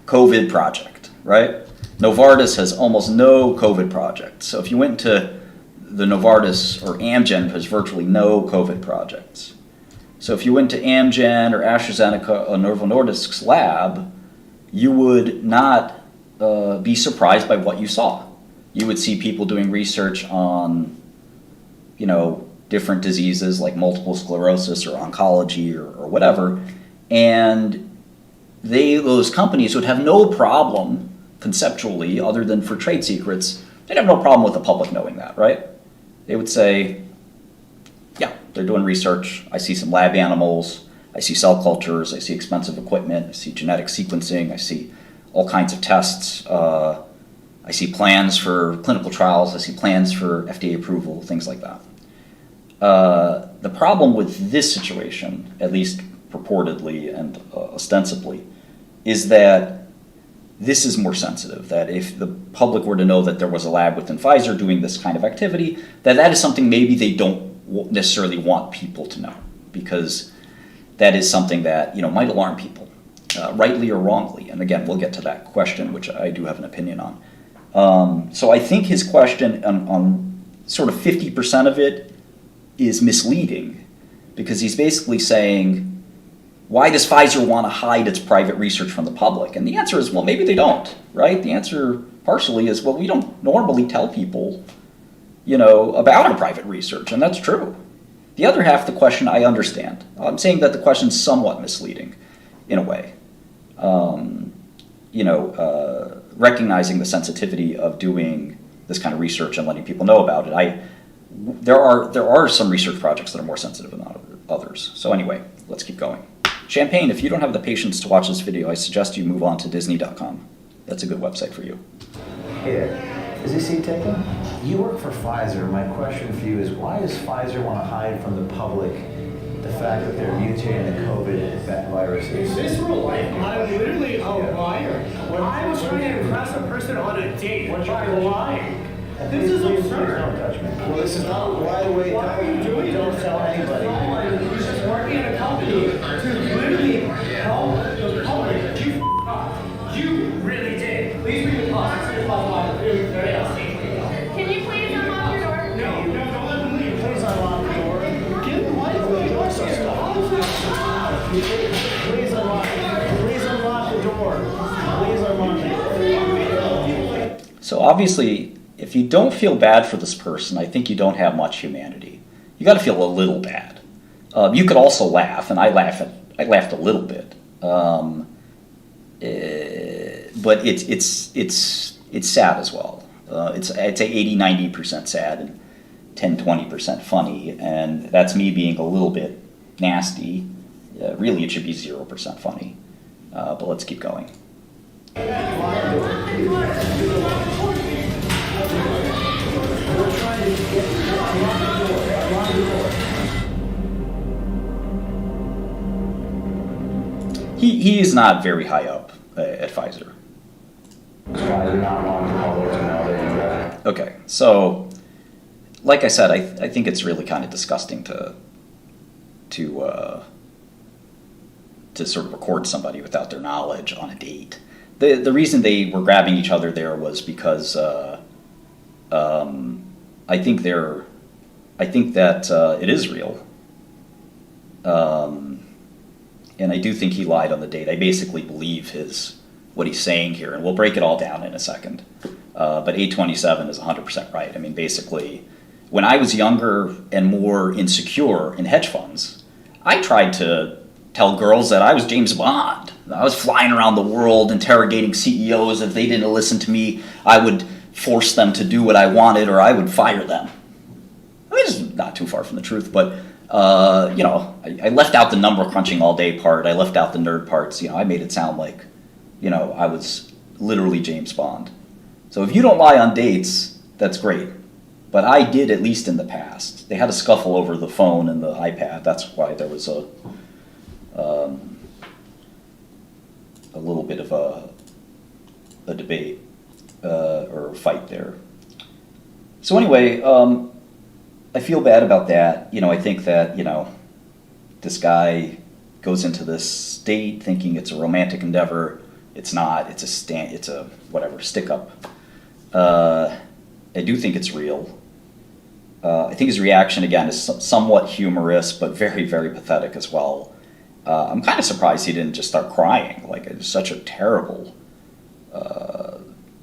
COVID project, right? Novartis has almost no COVID projects. So if you went to the Novartis or Amgen, has virtually no COVID projects. So if you went to Amgen or AstraZeneca or Novo Nordisk's lab, you would not be surprised by what you saw. You would see people doing research on, different diseases like multiple sclerosis or oncology or whatever, and those companies would have no problem conceptually, other than for trade secrets, they'd have no problem with the public knowing that, right? They would say, yeah, they're doing research. I see some lab animals. I see cell cultures. I see expensive equipment. I see genetic sequencing. I see all kinds of tests. I see plans for clinical trials. I see plans for FDA approval, things like that. The problem with this situation, at least purportedly and ostensibly, is that this is more sensitive, that if the public were to know that there was a lab within Pfizer doing this kind of activity, that is something maybe they don't necessarily want people to know, because that is something that might alarm people, rightly or wrongly. And again, we'll get to that question, which I do have an opinion on. So I think his question on sort of 50% of it is misleading, because he's basically saying, why does Pfizer want to hide its private research from the public? And the answer is, well, maybe they don't, right? The answer partially is, well, we don't normally tell people, about our private research, and that's true. The other half of the question I understand. I'm saying that the question's somewhat misleading, in a way. Recognizing the sensitivity of doing this kind of research and letting people know about it. There are some research projects that are more sensitive than others. So anyway, let's keep going. Champagne, if you don't have the patience to watch this video, I suggest you move on to Disney.com. That's a good website for you. Here, is this seat taken? You work for Pfizer. My question for you is, why does Pfizer want to hide from the public the fact that they're mutating the COVID viruses? Is this real life? I'm literally a liar. I was trying to impress a person on a date by lying. This is absurd. Don't touch me. Well, this is not. Why are you doing Don't this? tell anybody. You're just working at a company to literally help the public. You f***ed up. You really did. Please read the clause. It's very unsafe. Can you please unlock your door? No, don't let them leave. Please unlock the door. Get the light of the door. Please unlock the door. Please unlock it. So obviously, if you don't feel bad for this person, I think you don't have much humanity. You got to feel a little bad. You could also laugh, and I laughed a little bit. But it's sad as well. I'd say 80-90% sad and 10-20% funny, and that's me being a little bit nasty. Really, it should be 0% funny. But let's keep going. He is not very high up at Pfizer. Why do not want the public to know that you Okay, so like I said, I think it's really kind of disgusting to sort of record somebody without their knowledge on a date. The reason they were grabbing each other there was because I think that it is real. And I do think he lied on the date. I basically believe what he's saying here, and we'll break it all down in a second. But 827 is 100% right. I mean, basically, when I was younger and more insecure in hedge funds, I tried to tell girls that I was James Bond. I was flying around the world interrogating CEOs. If they didn't listen to me, I would force them to do what I wanted, or I would fire them. I mean, it's not too far from the truth, but I left out the number crunching all day part. I left out the nerd parts. I made it sound like, I was literally James Bond. So if you don't lie on dates, that's great. But I did, at least in the past. They had a scuffle over the phone and the iPad. That's why there was a little bit of a debate or a fight there. So anyway, I feel bad about that. I think that, this guy goes into this state thinking it's a romantic endeavor It's not. It's a whatever stick up. I do think it's real. I think his reaction again is somewhat humorous, but very, very pathetic as well. I'm kind of surprised he didn't just start crying. Like, it's such a terrible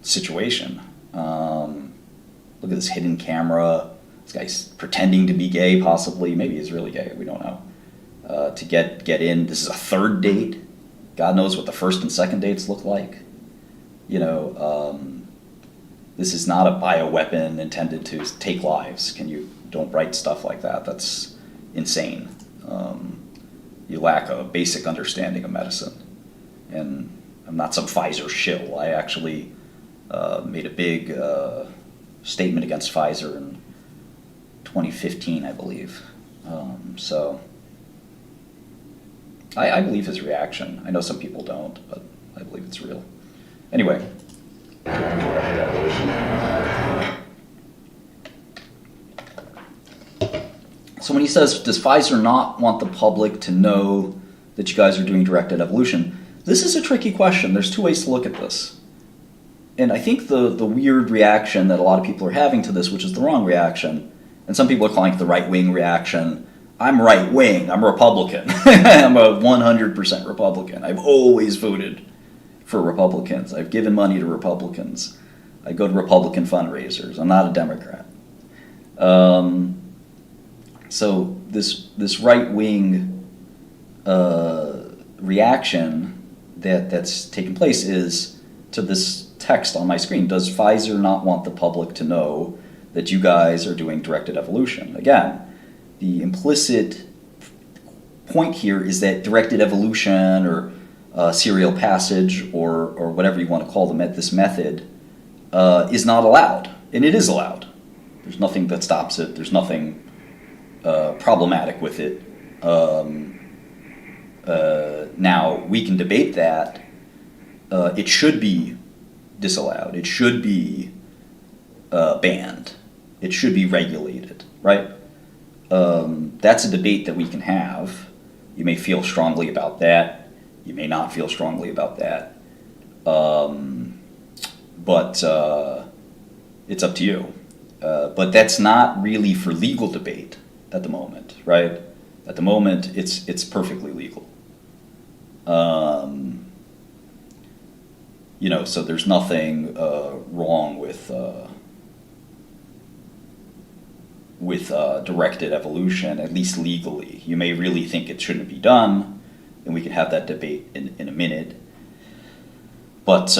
situation. Look at this hidden camera. This guy's pretending to be gay, possibly. Maybe he's really gay. We don't know. To get in. This is a third date. God knows what the first and second dates look like. You know, this is not a bioweapon intended to take lives. Don't write stuff like that. That's insane. You lack a basic understanding of medicine. And I'm not some Pfizer shill. I actually made a big statement against Pfizer in 2015, I believe. So I believe his reaction. I know some people don't, but I believe it's real. Anyway. So when he says, does Pfizer not want the public to know that you guys are doing directed evolution? This is a tricky question. There's two ways to look at this. And I think the weird reaction that a lot of people are having to this, which is the wrong reaction, and some people are calling it the right-wing reaction. I'm right-wing. I'm Republican. I'm a 100% Republican. I've always voted for Republicans. I've given money to Republicans. I go to Republican fundraisers. I'm not a Democrat. So this right-wing reaction that's taken place is to this text on my screen. Does Pfizer not want the public to know that you guys are doing directed evolution? Again, the implicit point here is that directed evolution or serial passage or whatever you want to call this method is not allowed. And it is allowed. There's nothing that stops it. There's nothing problematic with it. Now, we can debate that. It should be disallowed. It should be banned. It should be regulated, right? That's a debate that we can have. You may feel strongly about that. You may not feel strongly about that. But it's up to you. But that's not really for legal debate at the moment, right? At the moment, it's perfectly legal. So there's nothing wrong with directed evolution, at least legally. You may really think it shouldn't be done, and we can have that debate in a minute. But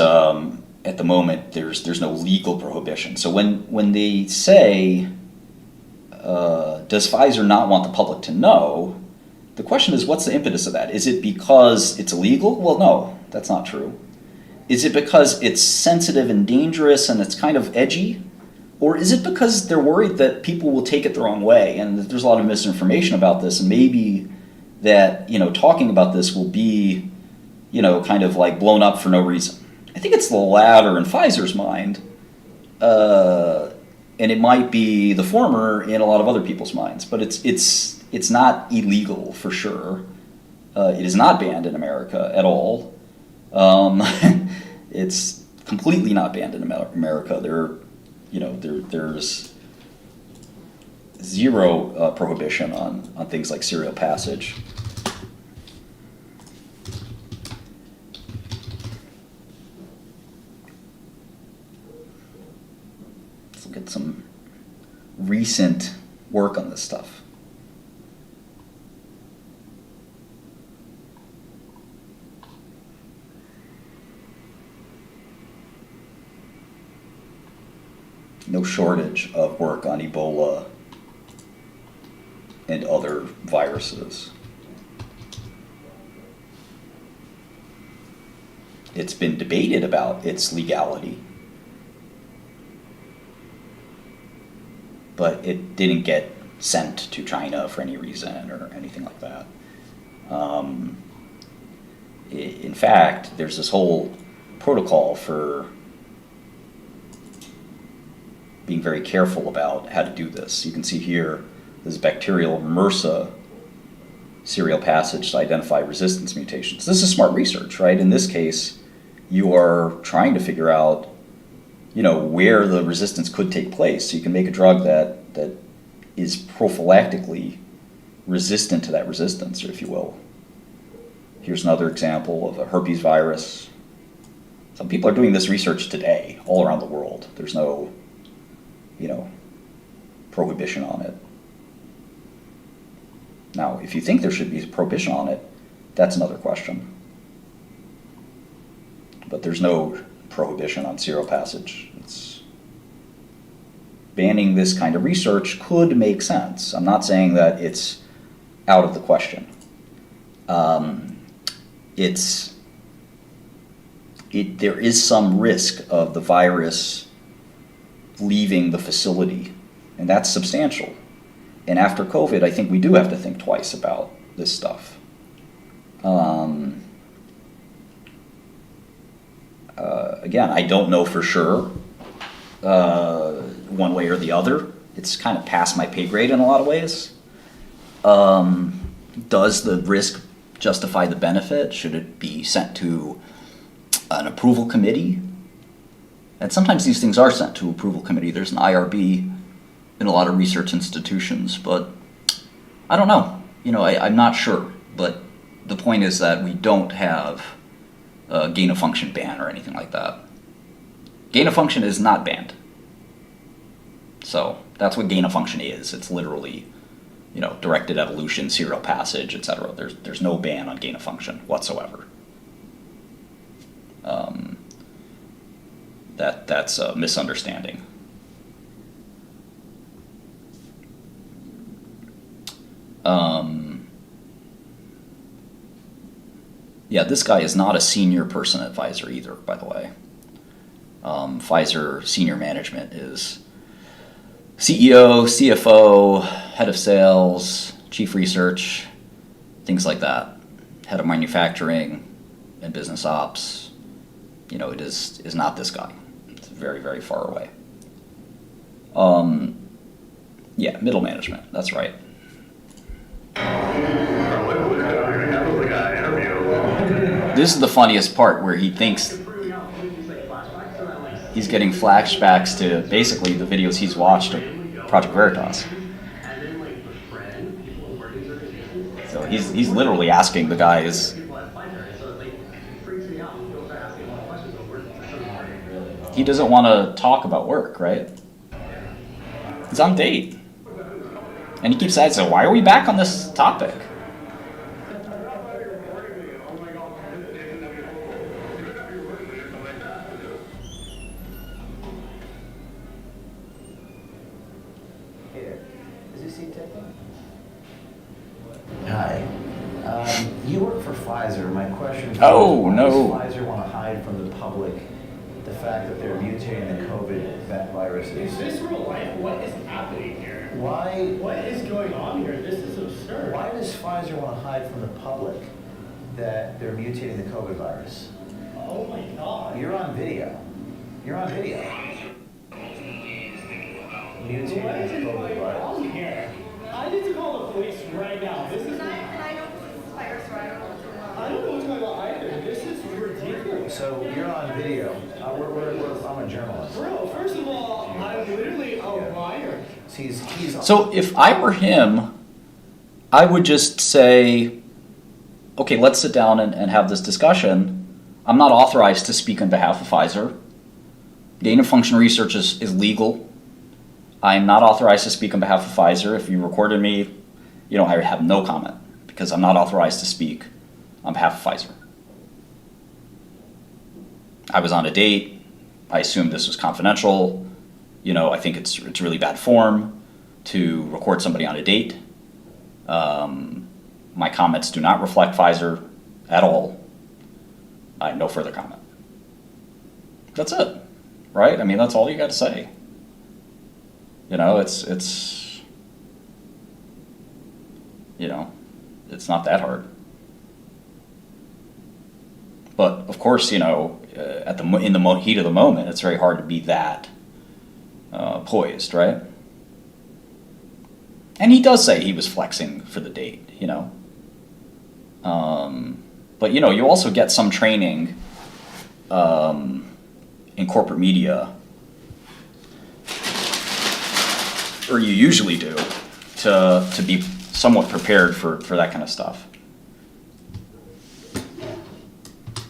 at the moment, there's no legal prohibition. So when they say, does Pfizer not want the public to know, the question is, what's the impetus of that? Is it because it's illegal? Well, no, that's not true. Is it because it's sensitive and dangerous and it's kind of edgy? Or is it because they're worried that people will take it the wrong way and that there's a lot of misinformation about this, and maybe that, talking about this will be, kind of like blown up for no reason? I think it's the latter in Pfizer's mind, and it might be the former in a lot of other people's minds, but it's not illegal for sure. It is not banned in America at all. It's completely not banned in America. There's zero prohibition on things like serial passage. Let's look at some recent work on this stuff. No shortage of work on Ebola and other viruses. It's been debated about its legality, but it didn't get sent to China for any reason or anything like that. In fact, there's this whole protocol for being very careful about how to do this. You can see here, this is bacterial MRSA serial passage to identify resistance mutations. This is smart research, right? In this case, you are trying to figure out, where the resistance could take place. So you can make a drug that is prophylactically resistant to that resistance, or if you will. Here's another example of a herpes virus. Some people are doing this research today all around the world. There's no, prohibition on it. Now, if you think there should be a prohibition on it, that's another question. But there's no prohibition on seropassage. Banning this kind of research could make sense. I'm not saying that it's out of the question. There is some risk of the virus leaving the facility, and that's substantial. And after COVID, I think we do have to think twice about this stuff. Again, I don't know for sure one way or the other. It's kind of past my pay grade in a lot of ways. Does the risk justify the benefit? Should it be sent to an approval committee? And sometimes these things are sent to approval committee. There's an IRB in a lot of research institutions, but I don't know. I'm not sure. But the point is that we don't have a gain of function ban or anything like that. Gain of function is not banned. So that's what gain of function is. It's literally, directed evolution, serial passage, etc. There's no ban on gain of function whatsoever. That's a misunderstanding. Yeah, this guy is not a senior person at Pfizer either, by the way. Pfizer senior management is CEO, CFO, head of sales, chief research, things like that. Head of manufacturing and business ops. It is not this guy. It's very, very far away. Yeah, middle management, that's right. This is the funniest part, where he thinks he's getting flashbacks to basically the videos he's watched of Project Veritas. So he's literally asking the guys. He doesn't want to talk about work, right? He's on date. And he keeps saying, so why are we back on this topic? Here, is this seat taken? Hi. You work for Pfizer. My question is, Oh, no. why does Pfizer want to hide from the public the fact that they're mutating the COVID viruses? Is this real life? What is happening here? Why? What is going on here? This is absurd. Why does Pfizer want to hide from the public that they're mutating the COVID virus? Oh my God. You're on video. You're on video. What Mutating is the COVID going virus. on here? I need to call the police right now. This is. And I know this is Pfizer, so I don't know what's going on. I don't know what's going on either. This is ridiculous. So you're on video. I'm a journalist. Bro, first of all, I'm literally a liar. He's on. So if I were him, I would just say, okay, let's sit down and have this discussion. I'm not authorized to speak on behalf of Pfizer. Gain of function research is legal. I'm not authorized to speak on behalf of Pfizer. If you recorded me, I have no comment because I'm not authorized to speak on behalf of Pfizer. I was on a date. I assumed this was confidential. I think it's really bad form to record somebody on a date. My comments do not reflect Pfizer at all. I have no further comment. That's it, right? I mean, that's all you got to say. It's not that hard. But of course, in the heat of the moment, it's very hard to be that poised, right? And he does say he was flexing for the date, But you also get some training in corporate media, or you usually do, to be somewhat prepared for that kind of stuff.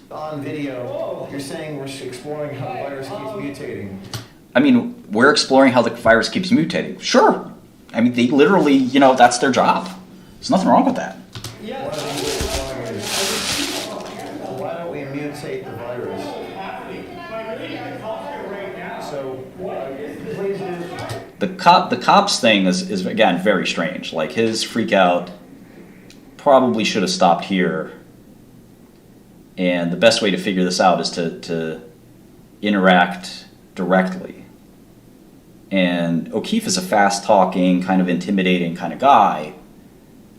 On video, you're saying we're exploring how the virus keeps mutating. I mean, we're exploring how the virus keeps mutating. Sure. I mean, they literally, you know, that's their job. There's nothing wrong with that. One of the things we're exploring is, why don't we mutate the virus? So, please do. The cops thing is again very strange. Like, his freak out probably should have stopped here. And the best way to figure this out is to interact directly. And O'Keefe is a fast-talking, kind of intimidating kind of guy,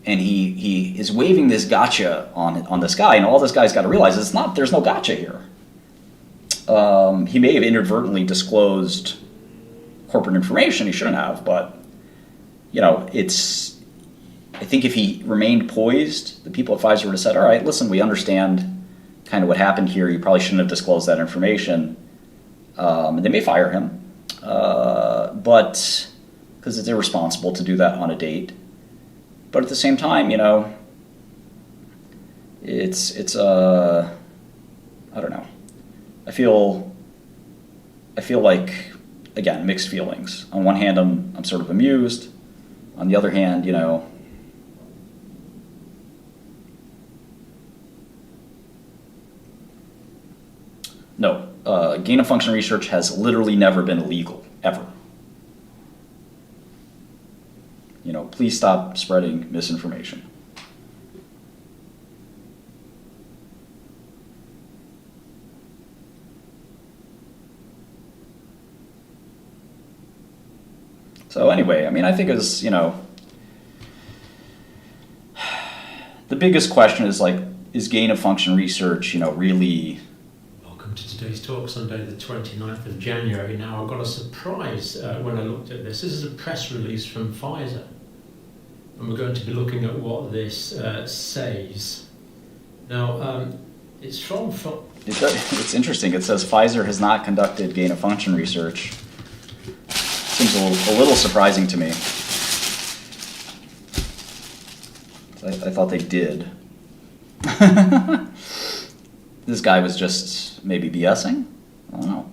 and he is waving this gotcha on this guy, and all this guy's got to realize is there's no gotcha here. He may have inadvertently disclosed corporate information he shouldn't have, but you know, I think if he remained poised, the people at Pfizer would have said, all right, listen, we understand kind of what happened here. You probably shouldn't have disclosed that information. And they may fire him, but because it's irresponsible to do that on a date. But at the same time, you know, it's I don't know. I feel like, again, mixed feelings. On one hand, I'm sort of amused. On the other hand, you know, no, gain-of-function research has literally never been illegal, ever. You know, please stop spreading misinformation. So anyway, I mean, I think it's, you know, the biggest question is like, is gain-of-function research, you know, really... Welcome to today's talk, Sunday the 29th of January. Now, I got a surprise when I looked at this. This is a press release from Pfizer. And we're going to be looking at what this says. Now, it's from... It's interesting. It says Pfizer has not conducted gain-of-function research. Seems a little surprising to me. I thought they did. This guy was just maybe BSing? I don't know.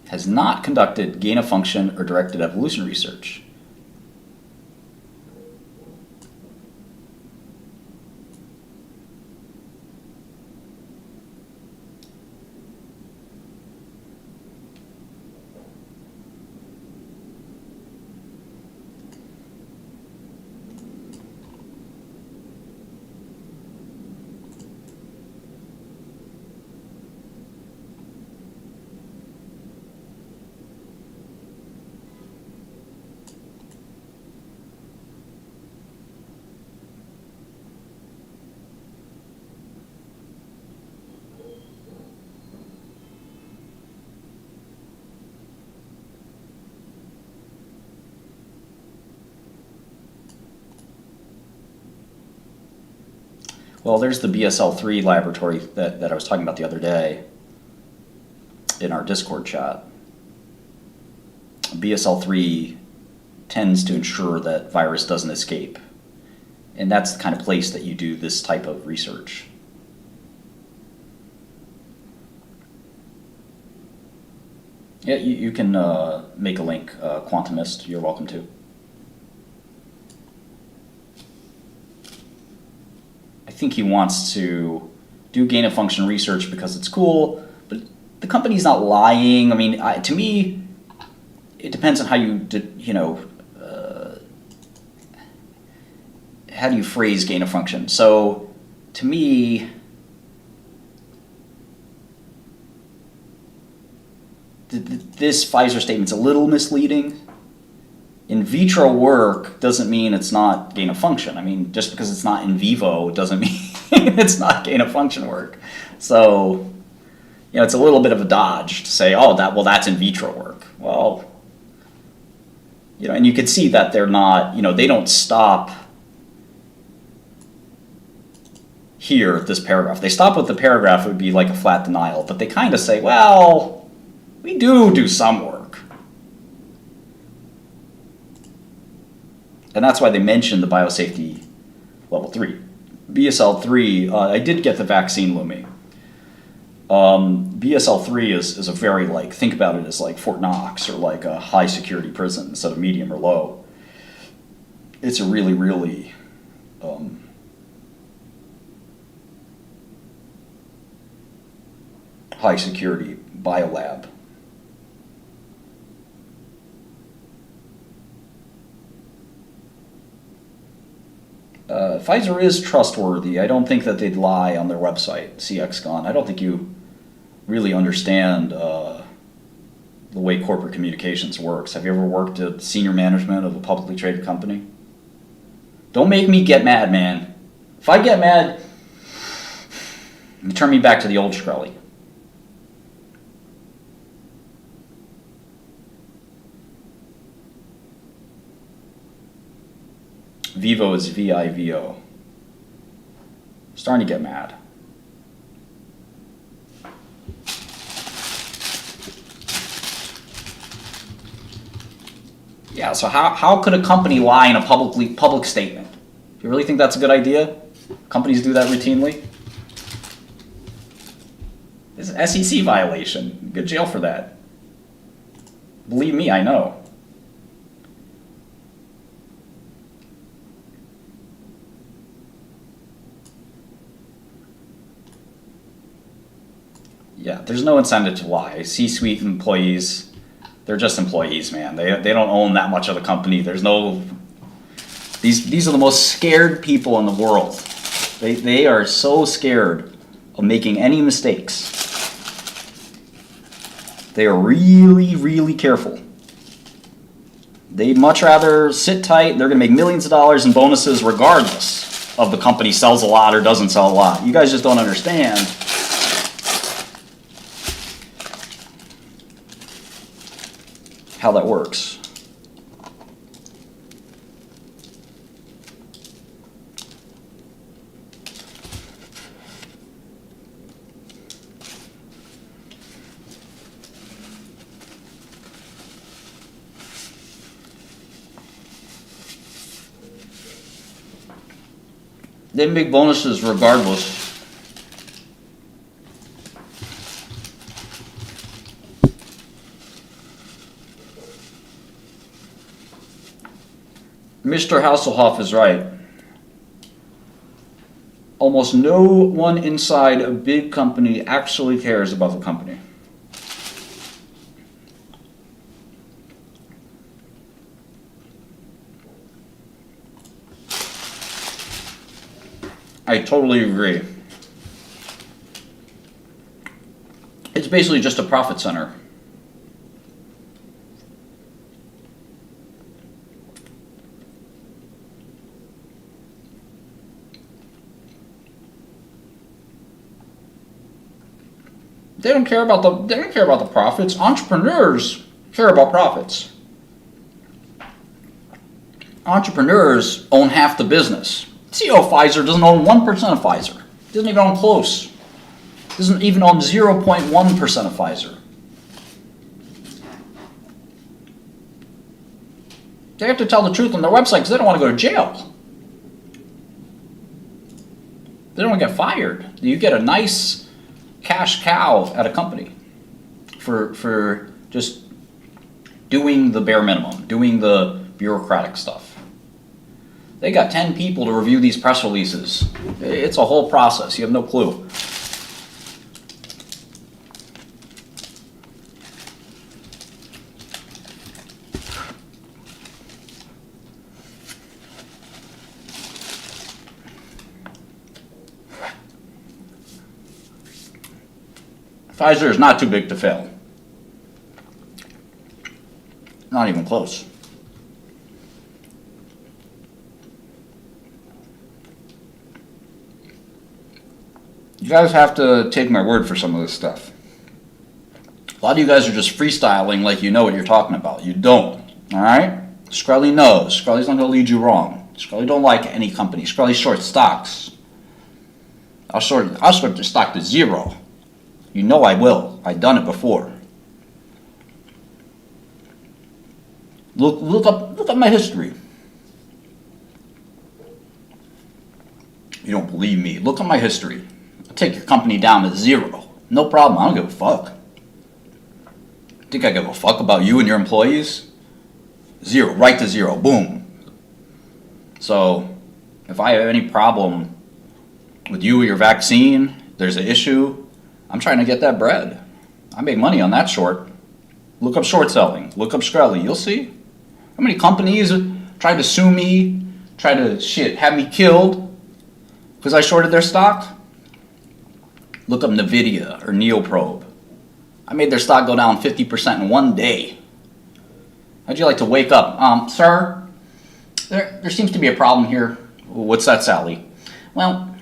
Has not conducted gain-of-function or directed evolution research. Well, there's the BSL-3 laboratory that I was talking about the other day in our Discord chat. BSL-3 tends to ensure that virus doesn't escape. And that's the kind of place that you do this type of research. Yeah, you can make a link, Quantumist, you're welcome to. I think he wants to do gain-of-function research because it's cool, but the company's not lying. I mean, to me, it depends on how how do you phrase gain-of-function. So, to me, this Pfizer statement's a little misleading. In vitro work doesn't mean it's not gain-of-function. I mean, just because it's not in vivo doesn't mean it's not gain-of-function work. So, you know, it's a little bit of a dodge to say, oh, that's in vitro work. Well, and you can see that they're not, they don't stop here at this paragraph. They stop with the paragraph, it would be like a flat denial, but they kind of say, well, we do some work. And that's why they mentioned the biosafety level 3. BSL 3, I did get the vaccine Lumi. BSL 3 is a very, think about it as like Fort Knox or like a high security prison instead of medium or low. It's a really, really high security biolab. Pfizer is trustworthy. I don't think that they'd lie on their website, CXCon. I don't think you really understand the way corporate communications works. Have you ever worked at senior management of a publicly traded company? Don't make me get mad, man. If I get mad, you turn me back to the old Shkreli. Vivo is VIVO. Starting to get mad. Yeah, so how could a company lie in a public statement? Do you really think that's a good idea? Companies do that routinely? It's an SEC violation. Good jail for that. Believe me, I know. Yeah, there's no incentive to lie. C-suite employees, they're just employees, man. They don't own that much of the company. There's no... These are the most scared people in the world. They are so scared of making any mistakes. They are really, really careful. They'd much rather sit tight. They're going to make millions of dollars in bonuses regardless of the company sells a lot or doesn't sell a lot. You guys just don't understand how that works. They make bonuses regardless. Mr. Hasselhoff is right. Almost no one inside a big company actually cares about the company. I totally agree. It's basically just a profit center. They don't care about the profits. Entrepreneurs care about profits. Entrepreneurs own half the business. CEO of Pfizer doesn't own 1% of Pfizer. Doesn't even own close. Doesn't even own 0.1% of Pfizer. They have to tell the truth on their website because they don't want to go to jail. They don't want to get fired. You get a nice cash cow at a company for just doing the bare minimum, doing the bureaucratic stuff. They got 10 people to review these press releases. It's a whole process. You have no clue. Pfizer is not too big to fail. Not even close. You guys have to take my word for some of this stuff. A lot of you guys are just freestyling like you know what you're talking about. You don't, all right? Scully knows. Scully's not going to lead you wrong. Scully don't like any company. Scully short stocks. I'll short the stock to zero. You know I will. I've done it before. Look up my history. You don't believe me? Look at my history. I'll take your company down to zero. No problem. I don't give a fuck. Think I give a fuck about you and your employees? Zero, right to zero, boom. So, if I have any problem with you or your vaccine, there's an issue, I'm trying to get that bread. I make money on that short. Look up short selling. Look up Scully. You'll see. How many companies tried to sue me, tried to have me killed because I shorted their stock? Look up Nvidia or Neoprobe. I made their stock go down 50% in one day. How'd you like to wake up? Sir, there seems to be a problem here. What's that, Sally? Well,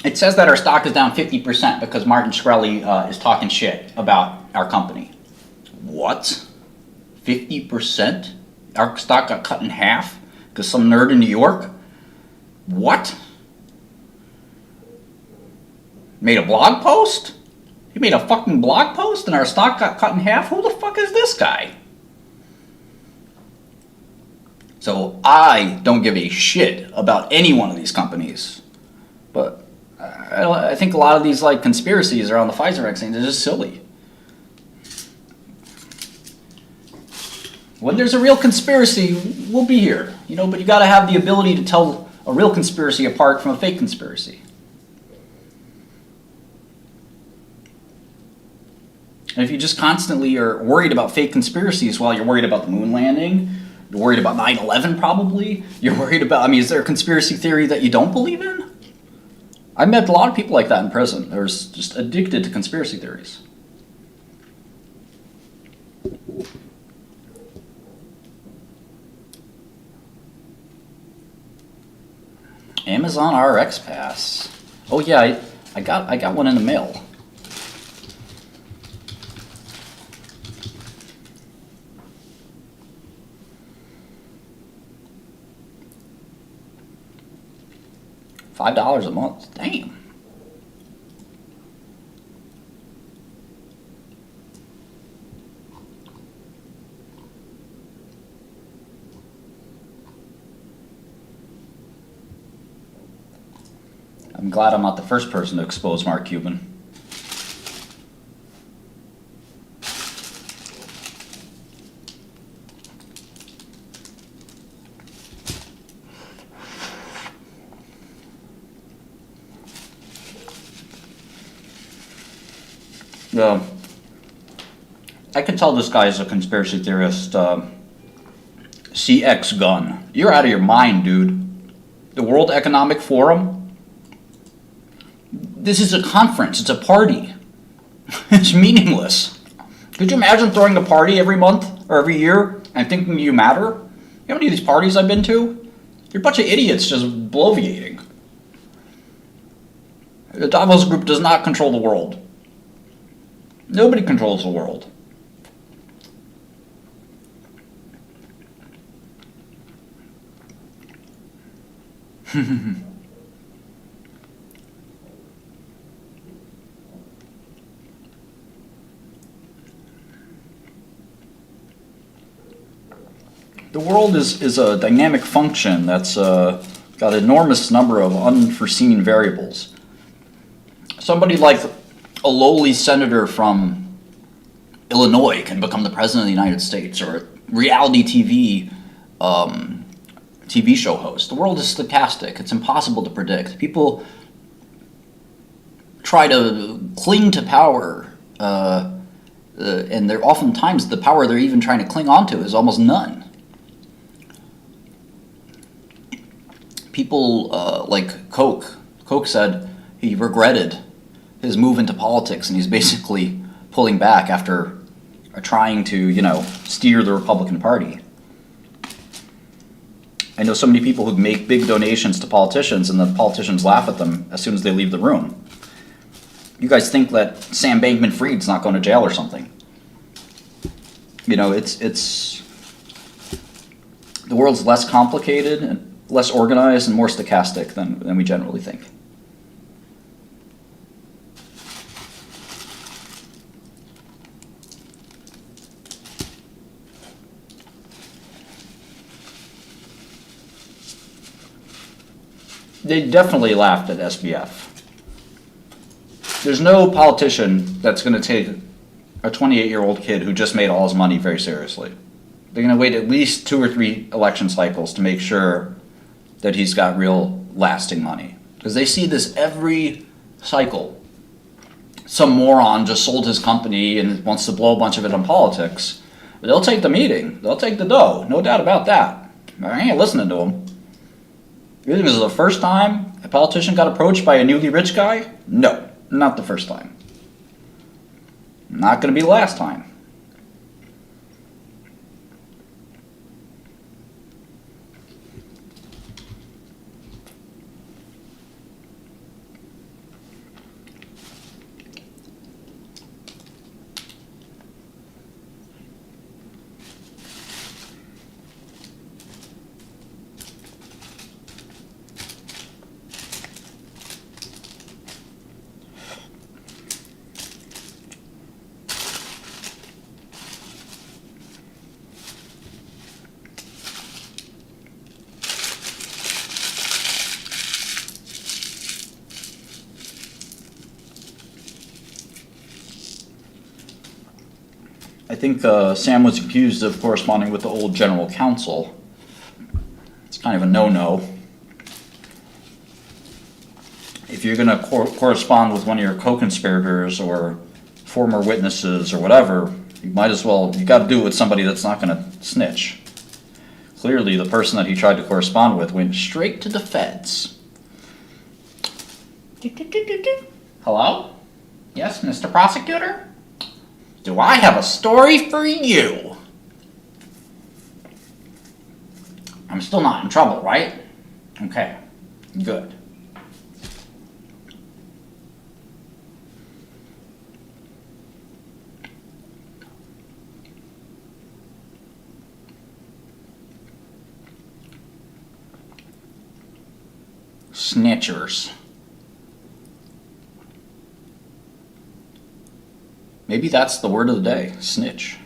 it says that our stock is down 50% because Martin Shkreli is talking shit about our company. What? 50%? Our stock got cut in half because some nerd in New York? What? Made a blog post? He made a fucking blog post and our stock got cut in half? Who the fuck is this guy? So I don't give a shit about any one of these companies. But I think a lot of these like conspiracies around the Pfizer vaccine are just silly. When there's a real conspiracy, we'll be here. You know, but you gotta have the ability to tell a real conspiracy apart from a fake conspiracy. And if you just constantly are worried about fake conspiracies while you're worried about the moon landing, you're worried about 9/11 probably, you're worried about, is there a conspiracy theory that you don't believe in? I met a lot of people like that in prison. They're just addicted to conspiracy theories. Amazon RX Pass. Oh yeah, I got one in the mail. $5 a month. Damn. I'm glad I'm not the first person to expose Mark Cuban. I can tell this guy is a conspiracy theorist. CX gun. You're out of your mind, dude. The World Economic Forum? This is a conference. It's a party. It's meaningless. Could you imagine throwing a party every month or every year and thinking you matter? You know how many of these parties I've been to? You're a bunch of idiots just bloviating. The Davos Group does not control the world. Nobody controls the world. The world is a dynamic function that's got an enormous number of unforeseen variables. Somebody like a lowly senator from Illinois can become the president of the United States, or a reality TV show host. The world is stochastic. It's impossible to predict. People try to cling to power, and they're oftentimes the power they're even trying to cling onto is almost none. People like Koch. Koch said he regretted his move into politics, and he's basically pulling back after trying to, steer the Republican Party. I know so many people who make big donations to politicians, and the politicians laugh at them as soon as they leave the room. You guys think that Sam Bankman-Fried's not going to jail or something. You know, it's the world's less complicated and less organized and more stochastic than we generally think. They definitely laughed at SBF. There's no politician that's going to take a 28-year-old kid who just made all his money very seriously. They're going to wait at least 2 or 3 election cycles to make sure that he's got real lasting money. Because they see this every cycle. Some moron just sold his company and wants to blow a bunch of it on politics. But they'll take the meeting. They'll take the dough. No doubt about that. I ain't listening to them. You think this is the first time a politician got approached by a newly rich guy? No, not the first time. Not going to be the last time. I think Sam was accused of corresponding with the old general counsel. It's kind of a no-no. If you're going to correspond with one of your co-conspirators or former witnesses or whatever, you might as well, you got to do it with somebody that's not going to snitch. Clearly, the person that he tried to correspond with went straight to the feds. Hello? Yes, Mr. Prosecutor? Do I have a story for you? I'm still not in trouble, right? Okay, good. Snitchers. Maybe that's the word of the day, snitch.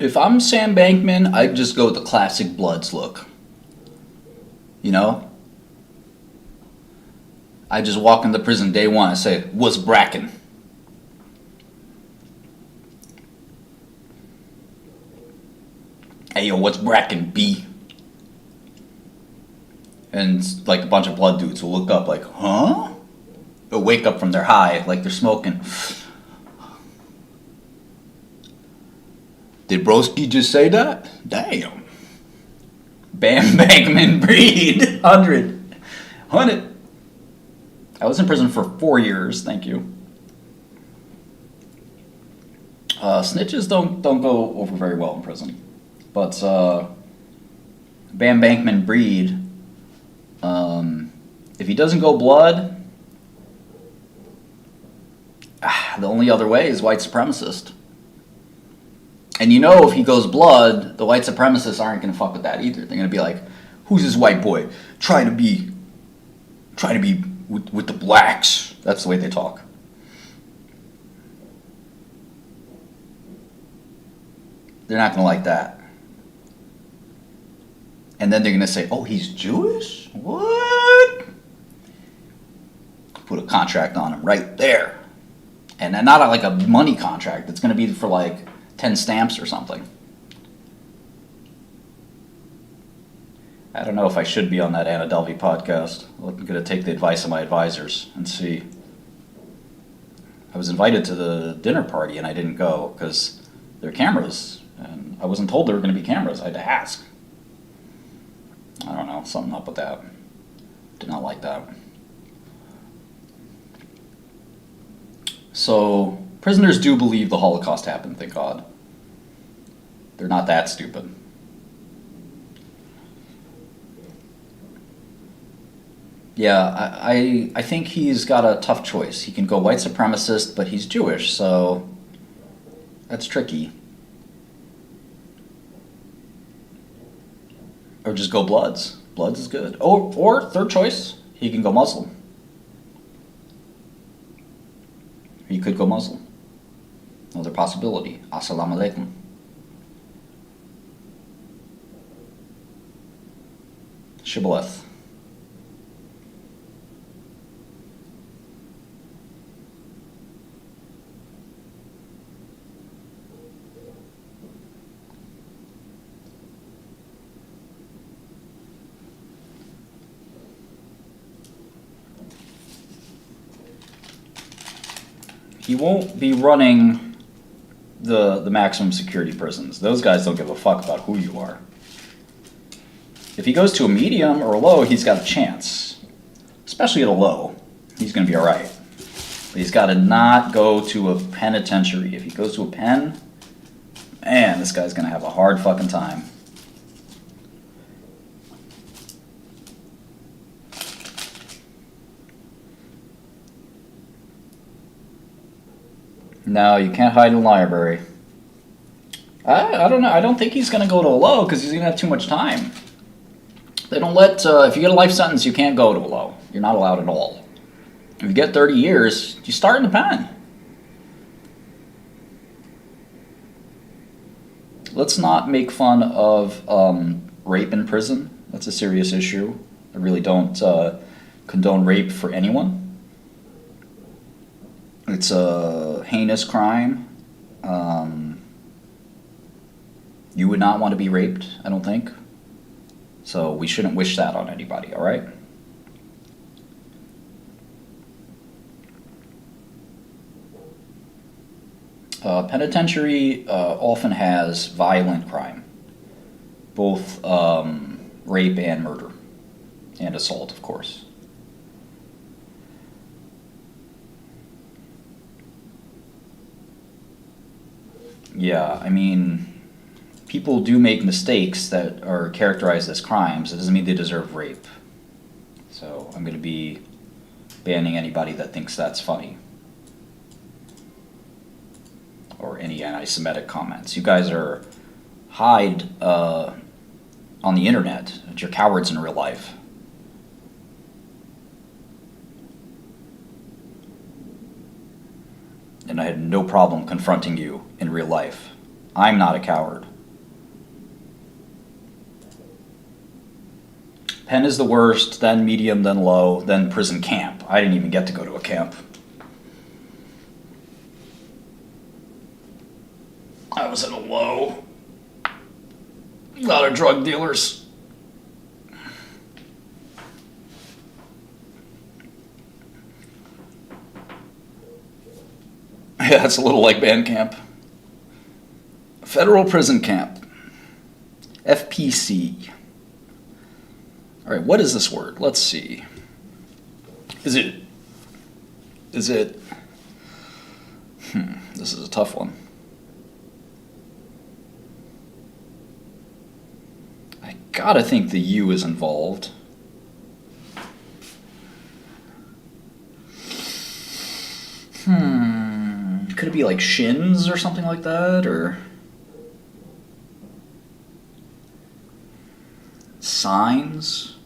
If I'm Sam Bankman, I'd just go with the classic Bloods look. You know? I just walk into prison day one and say, "What's brackin'?" Hey, yo, what's brackin', B? And like a bunch of blood dudes will look up like, huh? They'll wake up from their high like they're smoking. Did Broski just say that? Damn. Bam Bankman Breed. 100. I was in prison for 4 years, thank you. Snitches don't go over very well in prison. But Bam Bankman Breed, if he doesn't go blood, the only other way is white supremacist. And you know if he goes blood, the white supremacists aren't going to fuck with that either. They're going to be like, who's this white boy? Trying to be with the blacks. That's the way they talk. They're not going to like that. And then they're going to say, oh, he's Jewish? What? Put a contract on him right there. And then not like a money contract. It's going to be for like 10 stamps or something. I don't know if I should be on that Anna Delvey podcast. I'm going to take the advice of my advisors and see. I was invited to the dinner party and I didn't go because there are cameras. And I wasn't told there were going to be cameras. I had to ask. I don't know, something up with that. Did not like that. So, prisoners do believe the Holocaust happened, thank God. They're not that stupid. Yeah, I think he's got a tough choice. He can go white supremacist, but he's Jewish, so that's tricky. Or just go Bloods. Bloods is good. Or third choice, he can go Muslim. He could go Muslim. Another possibility. Assalamu alaikum. Shibboleth. He won't be running the maximum security prisons. Those guys don't give a fuck about who you are. If he goes to a medium or a low, he's got a chance. Especially at a low, he's going to be alright. But he's got to not go to a penitentiary. If he goes to a pen, man, this guy's going to have a hard fucking time. No, you can't hide in the library. I don't know. I don't think he's going to go to a low because he's going to have too much time. They don't let, if you get a life sentence, you can't go to a low. You're not allowed at all. If you get 30 years, you start in the pen. Let's not make fun of rape in prison. That's a serious issue. I really don't condone rape for anyone. It's a heinous crime. You would not want to be raped, I don't think. So we shouldn't wish that on anybody, all right? Penitentiary often has violent crime, both rape and murder, and assault, of course. Yeah, I mean, people do make mistakes that are characterized as crimes. It doesn't mean they deserve rape. So I'm going to be banning anybody that thinks that's funny. Or any anti-Semitic comments. You guys are hide on the internet, but you're cowards in real life. And I had no problem confronting you in real life. I'm not a coward. Pen is the worst, then medium, then low, then prison camp. I didn't even get to go to a camp. I was in a low. A lot of drug dealers. Yeah, it's a little like band camp. Federal prison camp. FPC. All right, what is this word? Let's see. Is it? This is a tough one. I gotta think the U is involved. Could it be like shins or something like that, or signs,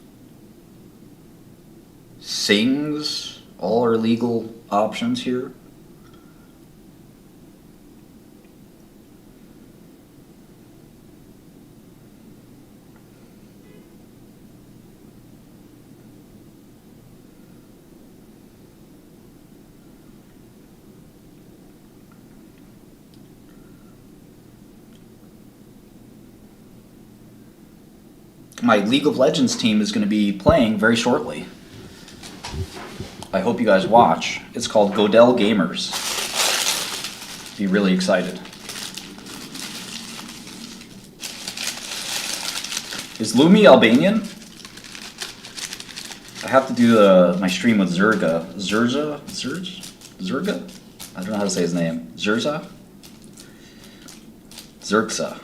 sings? All are legal options here. My League of Legends team is going to be playing very shortly. I hope you guys watch. It's called Godel Gamers. Be really excited. Is Lumi Albanian? I have to do my stream with Zurga. Zurga? I don't know how to say his name. Zerza? Zerxa.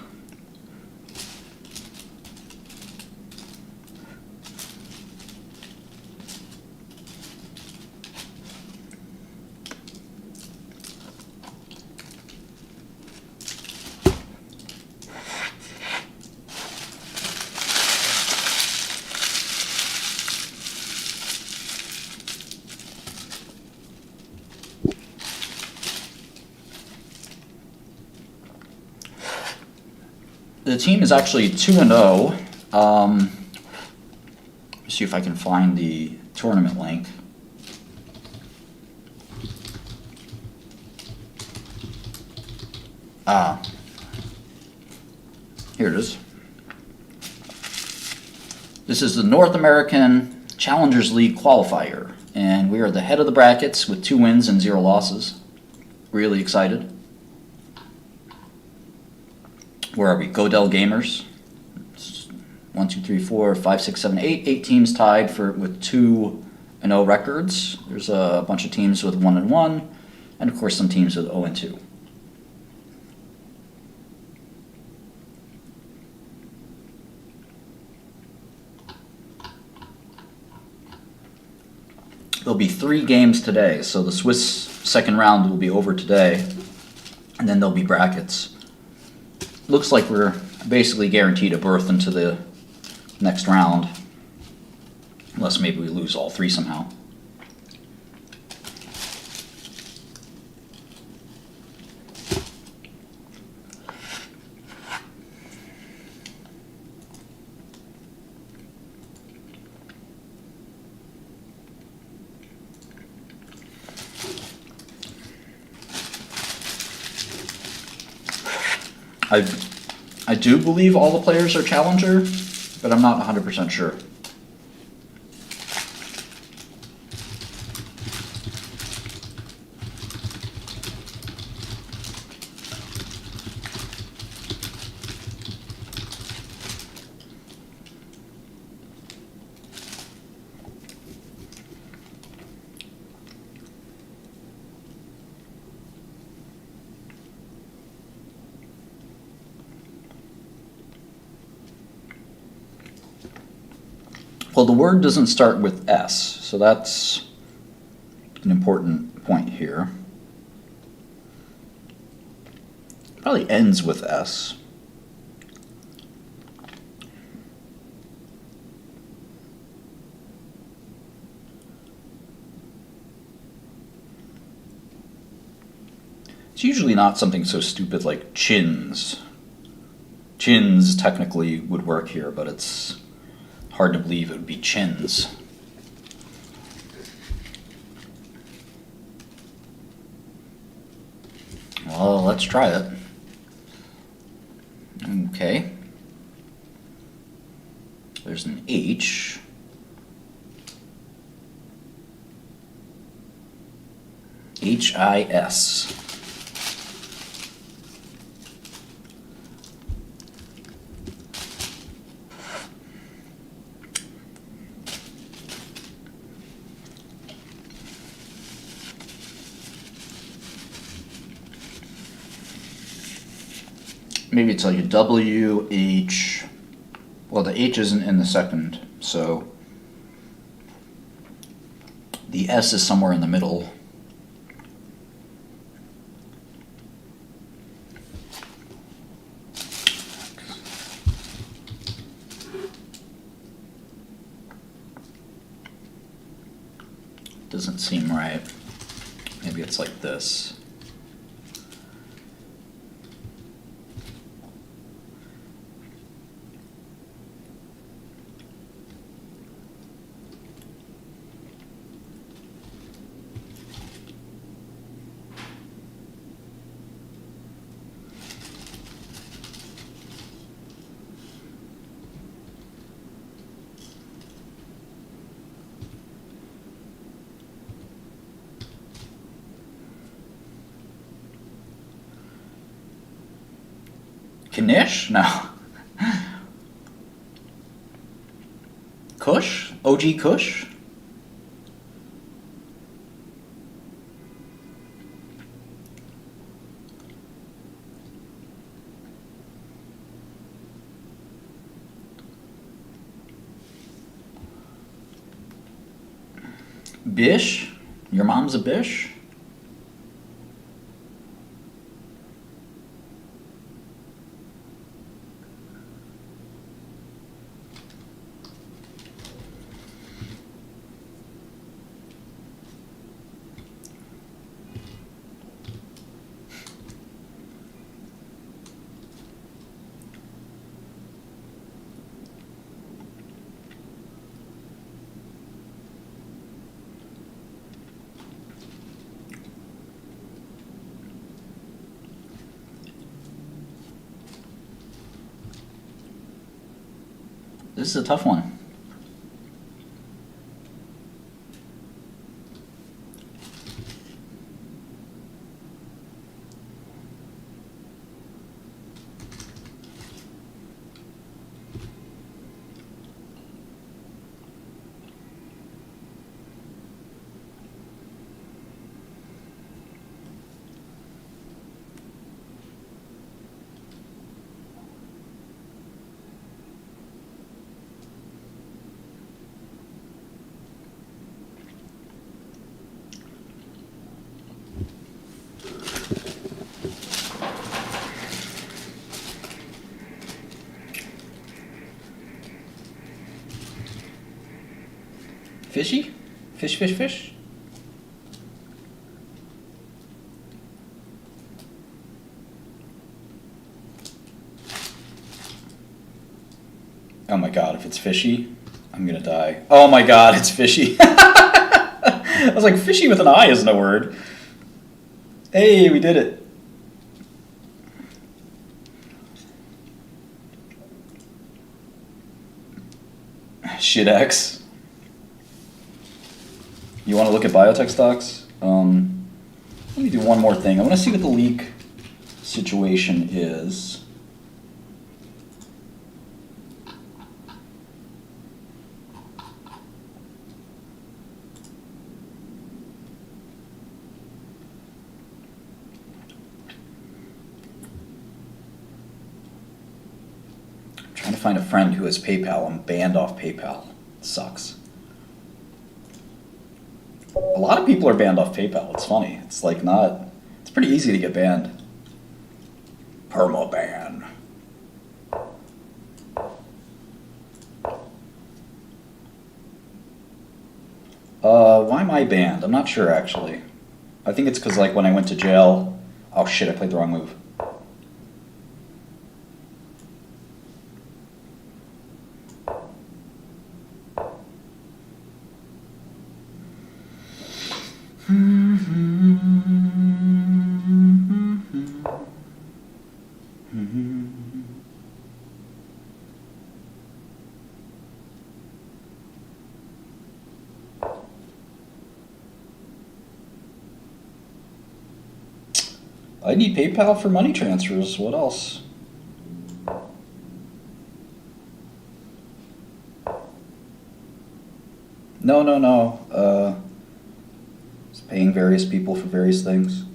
The team is actually 2-0. See if I can find the tournament link. Here it is. This is the North American Challengers League qualifier, and we are the head of the brackets with 2 wins and 0 losses. Really excited. Where are we? Godel Gamers. 1, 2, 3, 4, 5, 6, 7, 8. 8 teams tied with 2-0 records. There's a bunch of teams with 1-1, and of course some teams with 0-2. There'll be 3 games today, so the Swiss second round will be over today, and then there'll be brackets. Looks like we're basically guaranteed a berth into the next round, unless maybe we lose all 3 somehow. I do believe all the players are Challenger, but I'm not 100% sure. Well, the word doesn't start with S, so that's an important point here. Probably ends with S. It's usually not something so stupid like chins. Chins technically would work here, but it's hard to believe it would be chins. Well, let's try it. Okay. There's an H. H-I-S. Maybe it's like a W, H. Well, the H isn't in the second, so the S is somewhere in the middle. Doesn't seem right. Maybe it's like this. Knish? No. Kush? OG Kush? Bish? Your mom's a bish? This is a tough one. Fishy? Fish, fish, fish? Oh my god, if it's fishy, I'm gonna die. Oh my god, it's fishy. I was like, fishy with an I isn't a word. Hey, we did it. Shit X. You want to look at biotech stocks? Let me do one more thing. I want to see what the leak situation is. I'm trying to find a friend who has PayPal. I'm banned off PayPal. It sucks. A lot of people are banned off PayPal. It's funny. It's like not. It's pretty easy to get banned. Perma ban. Why am I banned? I'm not sure actually. I think it's because like when I went to jail. Oh shit! I played the wrong move. I need PayPal for money transfers. What else? No. It's paying various people for various things.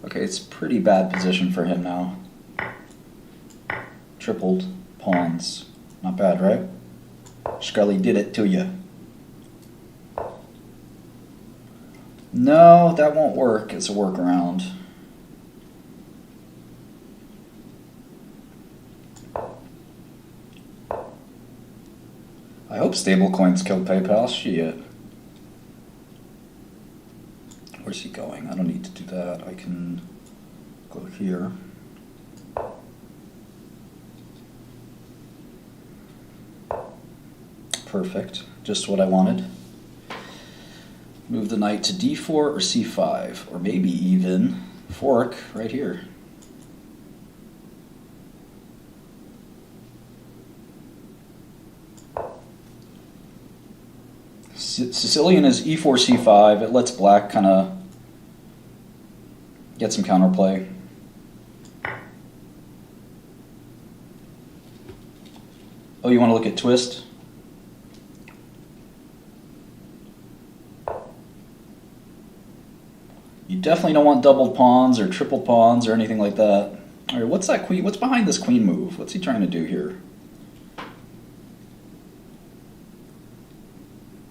Okay, it's a pretty bad position for him now. Tripled pawns. Not bad, right? Scully did it to you. No, that won't work as a workaround. I hope stablecoins killed PayPal. Shit. Where's he going? I don't need to do that. I can go here. Perfect. Just what I wanted. Move the knight to d4 or c5, or maybe even fork right here. Sicilian is e4, c5. It lets black kind of get some counterplay. Oh, you want to look at twist? You definitely don't want doubled pawns or triple pawns or anything like that. All right, what's that queen? What's behind this queen move? What's he trying to do here?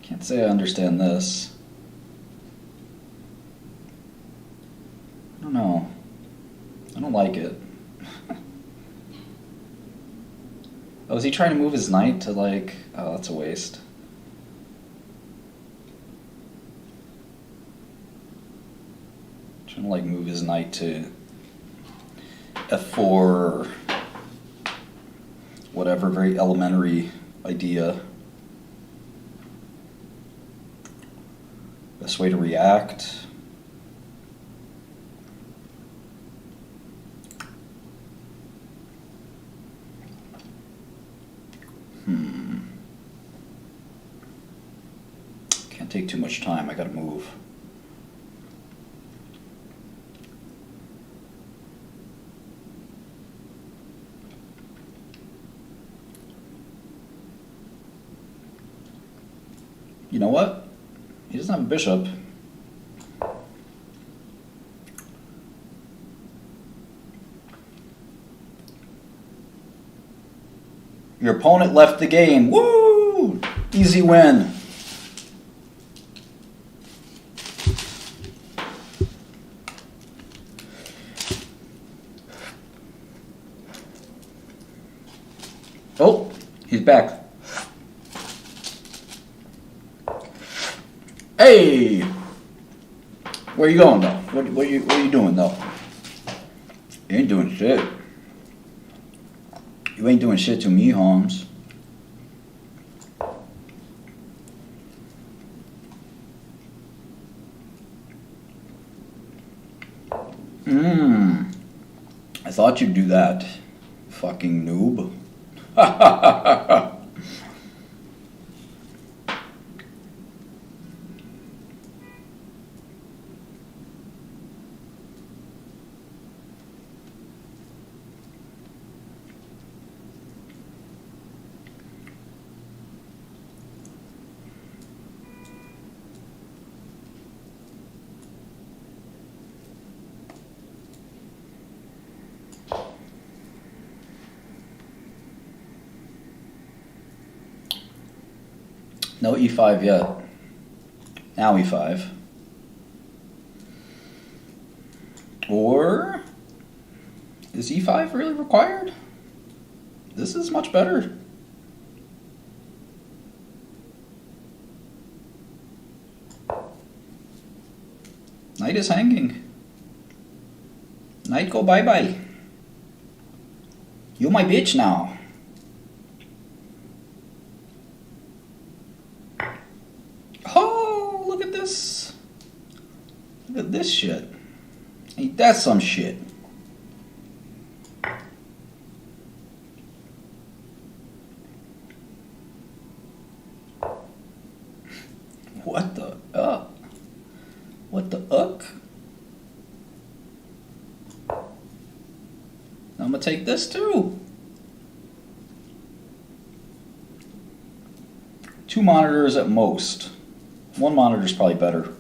Can't say I understand this. I don't know. I don't like it. Oh, is he trying to move his knight to like... Oh, that's a waste. Trying to like move his knight to F4 or whatever, very elementary idea. Best way to react. Can't take too much time, I gotta move. You know what? He doesn't have a bishop. Your opponent left the game. Woo! Easy win. Oh, he's back. Hey! Where you going though? What are you doing though? You ain't doing shit. You ain't doing shit to me, Holmes. I thought you'd do that. Fucking noob. No E5 yet. Now E5. Or is E5 really required? This is much better. Knight is hanging. Knight go bye-bye. You my bitch now. Oh, look at this. Look at this shit. Ain't that some shit? What the up? What the uck? I'm gonna take this too. 2 monitors at most. 1 monitor is probably better.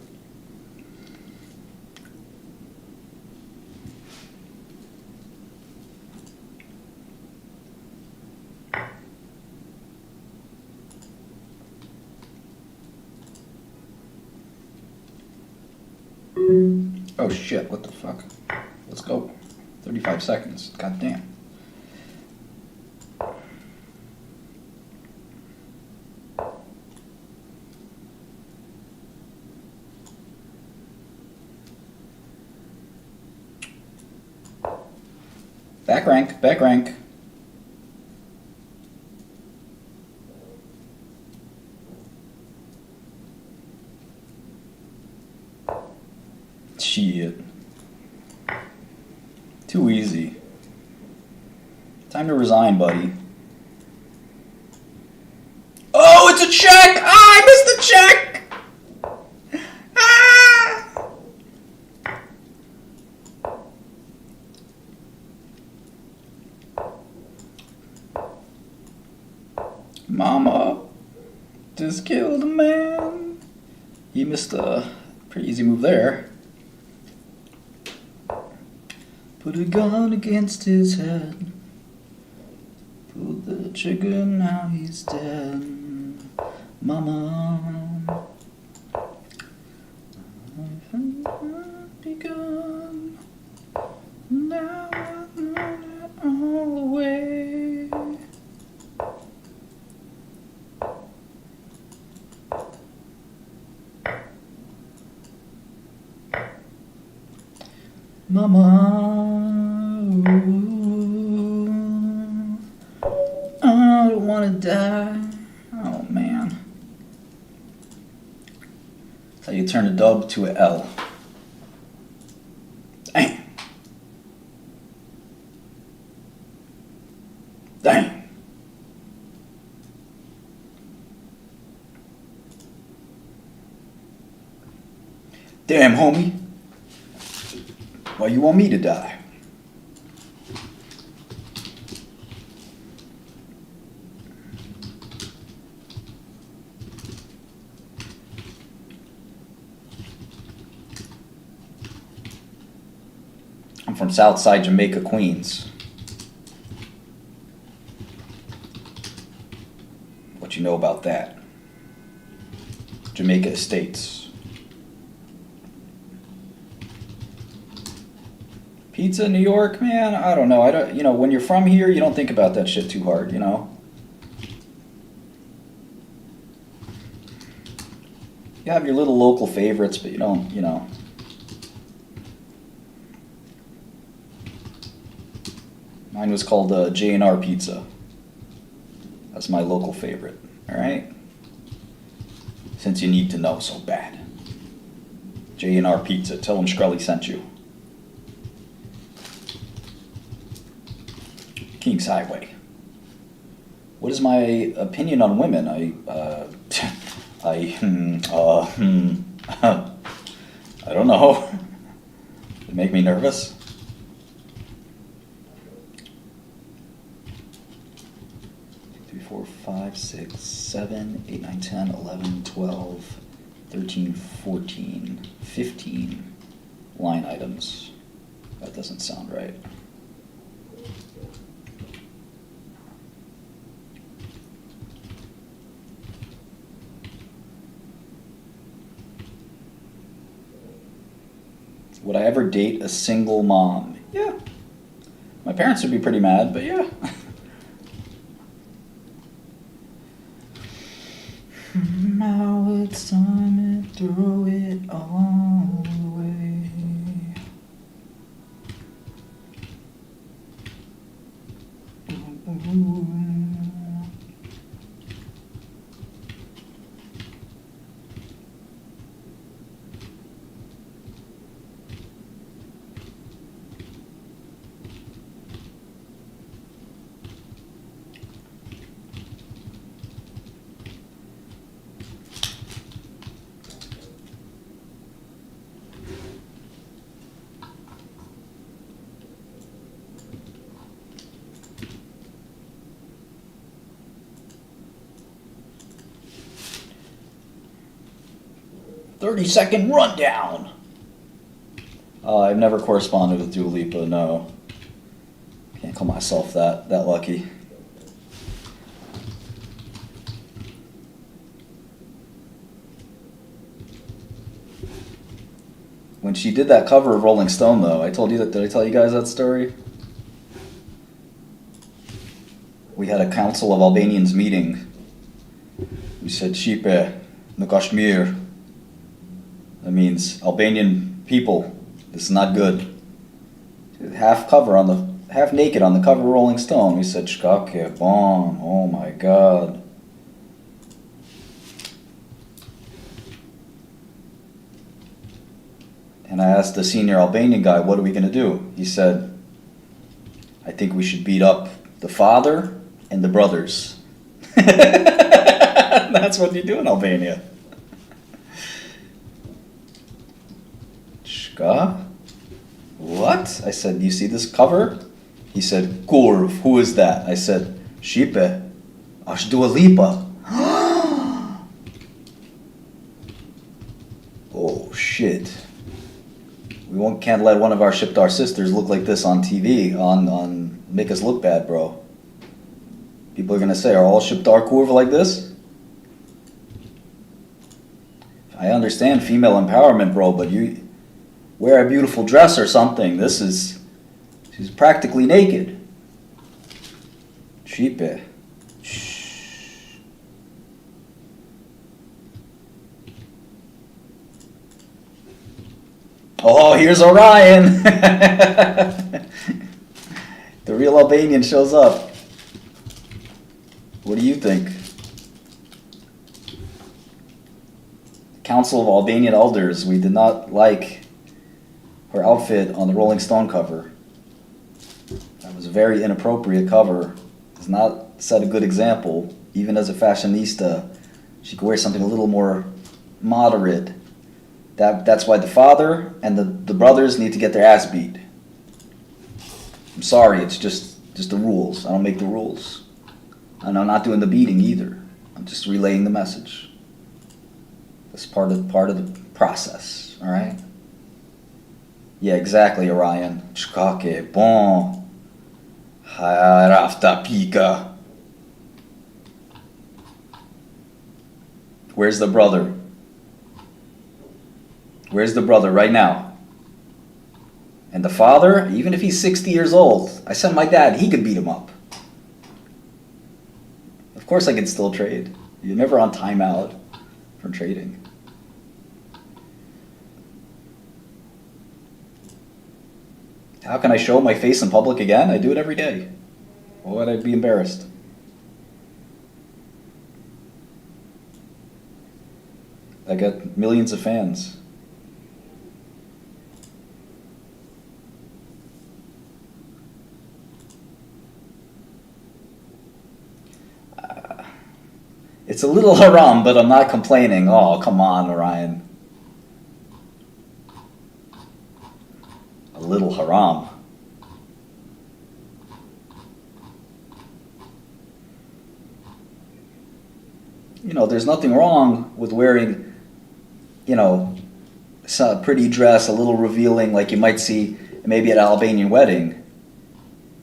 Oh shit, what the fuck? Let's go. 35 seconds. God damn. Back rank, back rank. Shit. Too easy. Time to resign, buddy. Oh, it's a check! Ah, I missed the check! Ah! just killed a man. He missed a pretty easy move there. Put a gun against his head. Pulled the trigger, now he's dead. Mama, I've begun. Now I've known it all the way. Mama, ooh, I don't want to die. Oh man. That's how you turn a dub to a L. Dang. Dang. Damn, homie. Why you want me to die? I'm from Southside Jamaica, Queens. What you know about that? Jamaica Estates. Pizza in New York, man, I don't know. When you're from here, you don't think about that shit too hard, you know? You have your little local favorites, but you don't, you know. Mine was called J&R Pizza. That's my local favorite, alright? Since you need to know so bad. J&R Pizza, tell them Scully sent you. Kings Highway. What is my opinion on women? I don't know. It make me nervous. Three, 4, 5, 6, 7, 8, 9, 10, 11, 12, 13, 14, 15 line items. That doesn't sound right. Would I ever date a single mom? Yeah. My parents would be pretty mad, but yeah. Now it's time to throw it all away. Ooh. "30-second rundown." I've never corresponded with Dua Lipa, no. Can't call myself that lucky. When she did that cover of Rolling Stone, though, did I tell you guys that story? We had a Council of Albanians meeting. We said, "Shipe, në Kashmir." That means Albanian people. This is not good. Half naked on the cover of Rolling Stone. We said, "Shkake, bon, oh my God." And I asked the senior Albanian guy, "What are we gonna do?" He said, "I think we should beat up the father and the brothers." That's what you do in Albania. Shka? What? I said, "You see this cover?" He said, "Kurv, who is that?" I said, "Shipe, Ash Dua Lipa." Oh shit. Can't let one of our Shiptar sisters look like this on TV, on make us look bad, bro. People are gonna say, are all Shiptar Kurva like this? I understand female empowerment, bro, but you wear a beautiful dress or something. She's practically naked. Sheepe. Oh, here's Orion! The real Albanian shows up. What do you think? Council of Albanian Elders, we did not like her outfit on the Rolling Stone cover. That was a very inappropriate cover. Does not set a good example. Even as a fashionista, she could wear something a little more moderate. That's why the father and the brothers need to get their ass beat. I'm sorry, it's just the rules. I don't make the rules. And I'm not doing the beating either. I'm just relaying the message. That's part of the process, alright? Yeah, exactly, Orion. Chkake, bon. Rafta pika. Where's the brother? Where's the brother right now? And the father, even if he's 60 years old, I sent my dad, he could beat him up. Of course I can still trade. You're never on timeout from trading. How can I show my face in public again? I do it every day. Why would I be embarrassed? I got millions of fans. It's a little haram, but I'm not complaining. Oh, come on, Orion. A little haram. You know, there's nothing wrong with wearing, you know, a pretty dress, a little revealing, like you might see maybe at an Albanian wedding.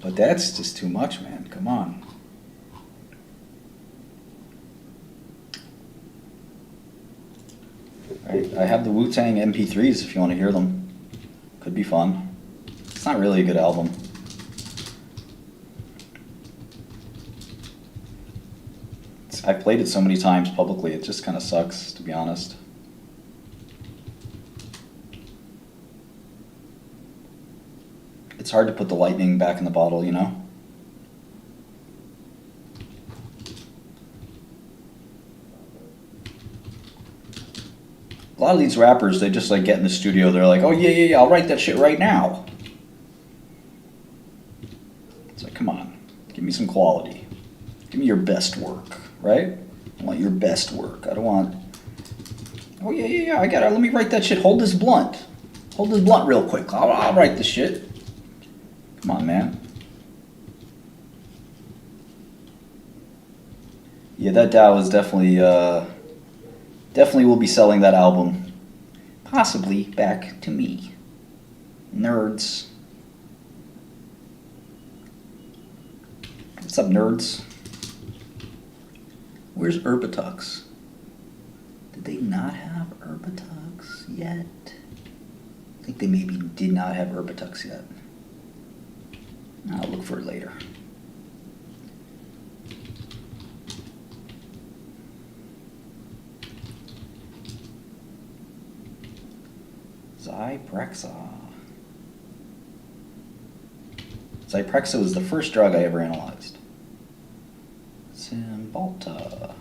But that's just too much, man. Come on. I have the Wu-Tang MP3s if you want to hear them. Could be fun. It's not really a good album. I've played it so many times publicly, it just kind of sucks, to be honest. It's hard to put the lightning back in the bottle, you know? A lot of these rappers, they just like get in the studio, they're like, oh yeah, I'll write that shit right now. It's like, come on, give me some quality. Give me your best work, right? I want your best work. I don't want, oh yeah, I got it, let me write that shit. Hold this blunt. Hold this blunt real quick. I'll write this shit. Come on, man. Yeah, that DAO is definitely will be selling that album. Possibly back to me. Nerds. What's up, nerds? Where's Herbitux? Did they not have Herbitux yet? I think they maybe did not have Herbitux yet. I'll look for it later. Zyprexa was the first drug I ever analyzed. Cymbalta.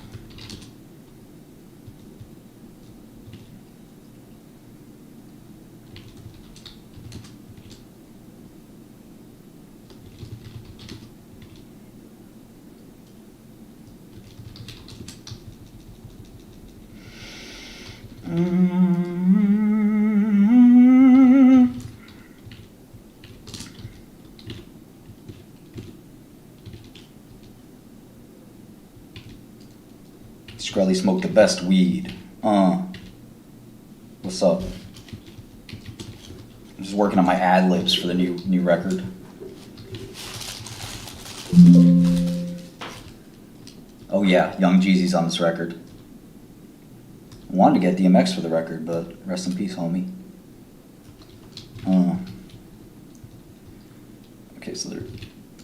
Skrelly smoked the best weed. What's up? I'm just working on my ad libs for the new record. Oh yeah, Young Jeezy's on this record. I wanted to get DMX for the record, but rest in peace, homie. Okay, so there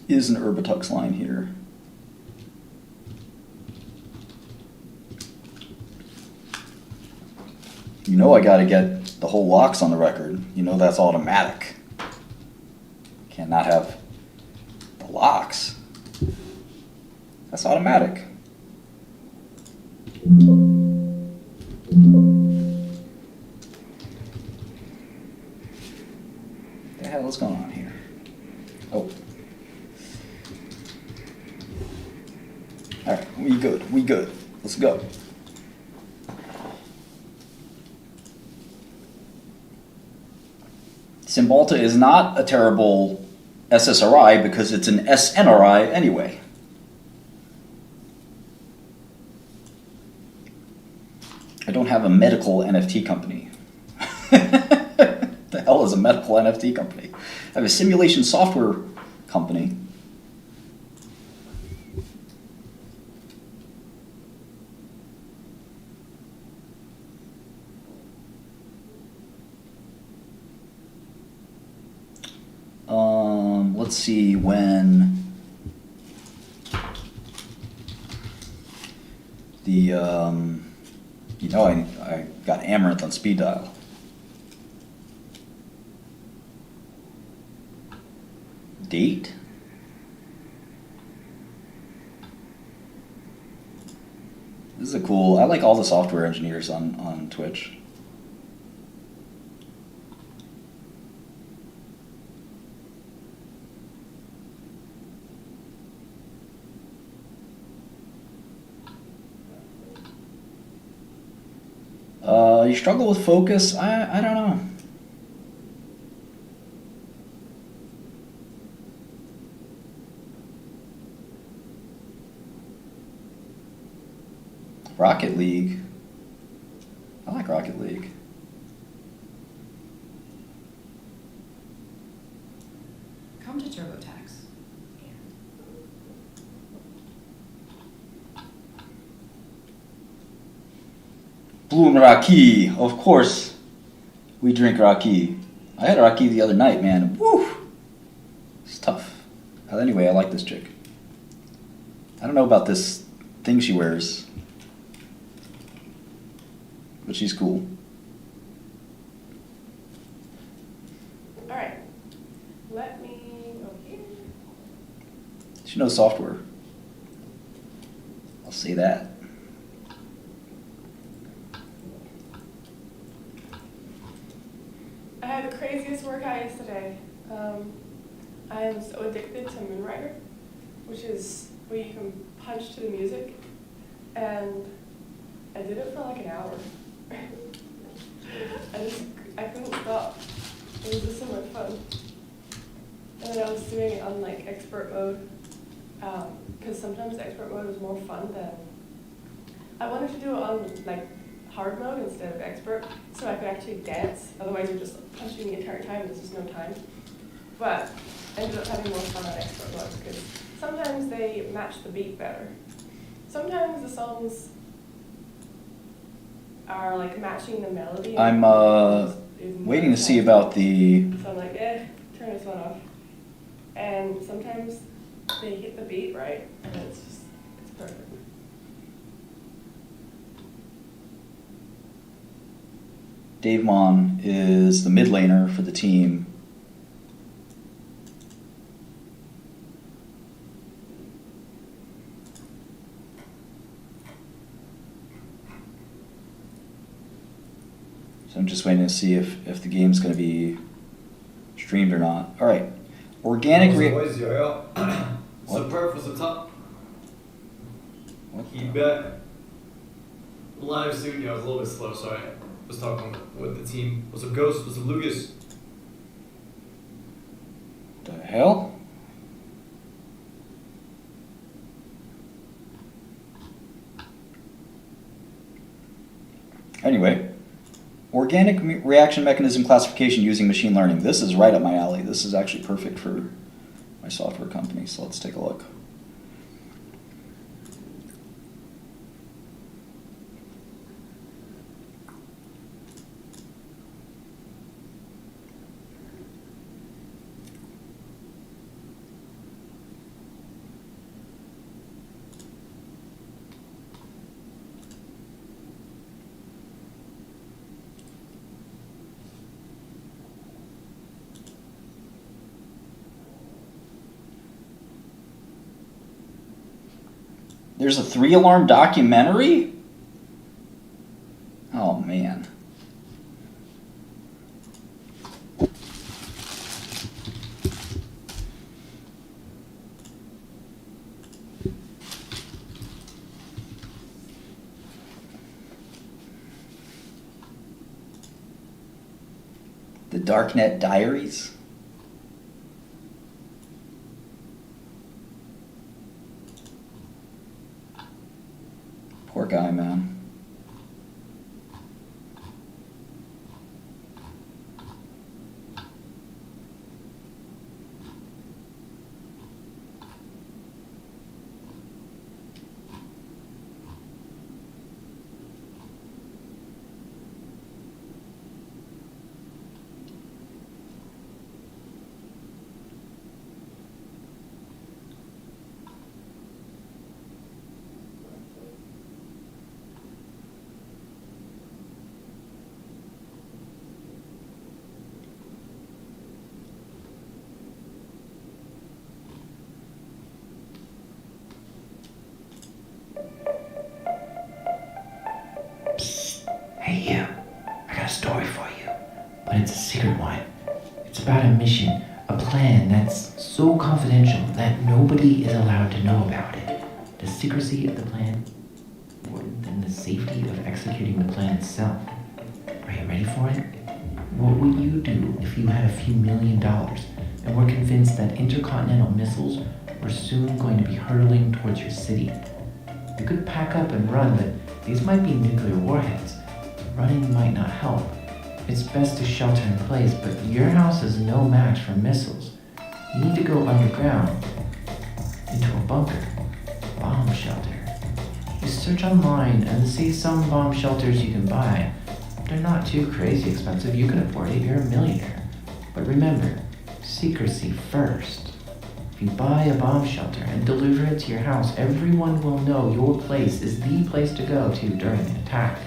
is an Herbitux line here. You know I gotta get the whole locks on the record. You know that's automatic. Can't not have the locks. That's automatic. What the hell is going on here? Oh. Alright, we good. We good. Let's go. Cymbalta is not a terrible SSRI because it's an SNRI anyway. I don't have a medical NFT company. The hell is a medical NFT company? I have a simulation software company. Let's see when the you know I got Amaranth on speed dial. Date? This is a cool. I like all the software engineers on Twitch. You struggle with focus? I don't know. Rocket League. I like Rocket League. Come to TurboTax. Boom Raki. Of course, we drink Raki. I had Raki the other night, man. Woo! It's tough. Anyway, I like this chick. I don't know about this thing she wears, but she's cool. All right. Let me go here. She knows software. I'll say that. I had the craziest workout yesterday. I am so addicted to Moonrider, which is where you can punch to the music, and I did it for like an hour. I couldn't stop. It was just so much fun. And then I was doing it on like expert mode, because sometimes expert mode was more fun than. I wanted to do it on like hard mode instead of expert, so I could actually dance. Otherwise, you're just punching the entire time. There's just no time. But I ended up having more fun on expert mode because sometimes they match the beat better. Sometimes the songs are like matching the melody. I'm waiting to see about the. So I'm like, turn this one off. And sometimes they hit the beat right, and it's perfect. Dave Mon is the mid laner for the team. So I'm just waiting to see if the game's going to be streamed or not. All right. Organic Superb for the top. What? He bet. Live studio was a little bit slow, so I was talking with the team. What's up, Ghost? What's up, Lucas? The hell? Anyway, Organic reaction mechanism classification using machine learning. This is right up my alley. This is actually perfect for my software company, so let's take a look. There's a 3-alarm documentary? Oh, man. The Darknet Diaries? Poor guy, man. Hey you, I got a story for you, but it's a secret one. It's about a mission, a plan that's so confidential that nobody is allowed to know about it. The secrecy of the plan is more than the safety of executing the plan itself. Are you ready for it? What would you do if you had a few $1 million and were convinced that intercontinental missiles were soon going to be hurtling towards your city? You could pack up and run, but these might be nuclear warheads. Running might not help. It's best to shelter in place, but your house is no match for missiles. You need to go underground, into a bunker, bomb shelter. You search online and see some bomb shelters you can buy. They're not too crazy expensive, you can afford it, you're a millionaire. But remember, secrecy first. If you buy a bomb shelter and deliver it to your house, everyone will know your place is the place to go to during an attack.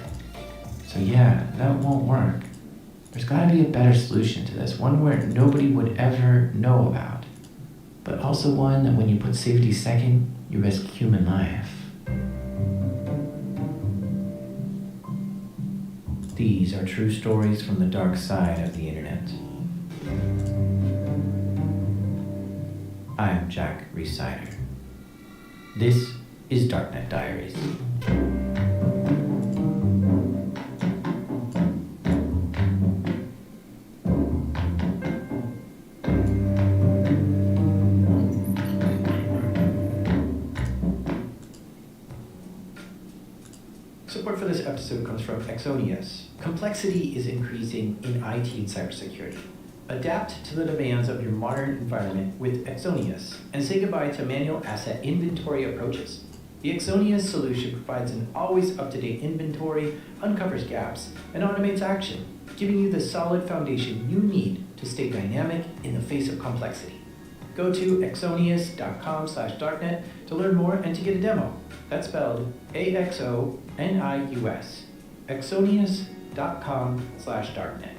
So yeah, that won't work. There's gotta be a better solution to this, one where nobody would ever know about. But also one that when you put safety second, you risk human life. These are true stories from the dark side of the internet. I'm Jack Resider. This is Darknet Diaries. Support for this episode comes from Exonius. Complexity is increasing in IT and cybersecurity. Adapt to the demands of your modern environment with Exonius and say goodbye to manual asset inventory approaches. The Exonius solution provides an always up-to-date inventory, uncovers gaps, and automates action, giving you the solid foundation you need to stay dynamic in the face of complexity. Go to exonius.com/darknet to learn more and to get a demo. That's spelled AXONIUS. exonius.com/darknet.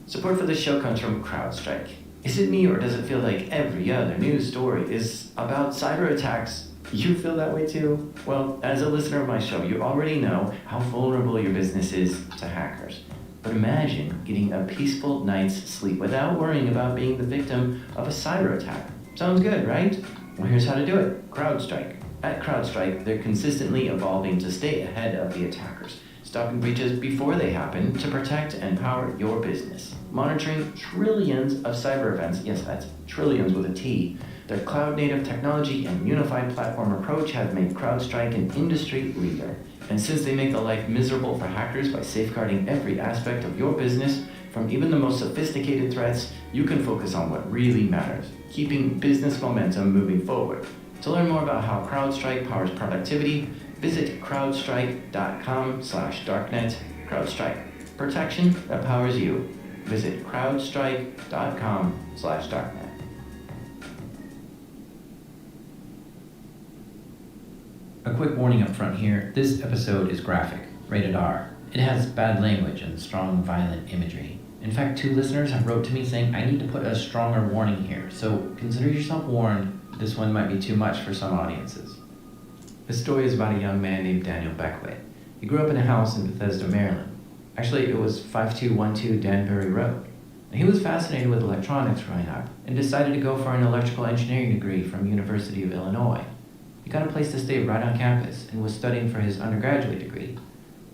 Support for this show comes from CrowdStrike. Is it me, or does it feel like every other news story is about cyber attacks? You feel that way too? Well, as a listener of my show, you already know how vulnerable your business is to hackers. But imagine getting a peaceful night's sleep without worrying about being the victim of a cyber attack. Sounds good, right? Well, here's how to do it. CrowdStrike. At CrowdStrike, they're consistently evolving to stay ahead of the attackers, stopping breaches before they happen to protect and power your business. Monitoring trillions of cyber events, yes, that's trillions with a T, Their cloud-native technology and unified platform approach have made CrowdStrike an industry leader. And since they make the life miserable for hackers by safeguarding every aspect of your business, from even the most sophisticated threats, you can focus on what really matters, keeping business momentum moving forward. To learn more about how CrowdStrike powers productivity, visit crowdstrike.com/darknet. CrowdStrike. Protection that powers you. Visit crowdstrike.com/darknet. A quick warning up front here, this episode is graphic, rated R. It has bad language and strong violent imagery. In fact, 2 listeners have wrote to me saying I need to put a stronger warning here, so consider yourself warned, this one might be too much for some audiences. This story is about a young man named Daniel Beckwith. He grew up in a house in Bethesda, Maryland. Actually, it was 5212 Danbury Road. He was fascinated with electronics growing up and decided to go for an electrical engineering degree from University of Illinois. He got a place to stay right on campus and was studying for his undergraduate degree.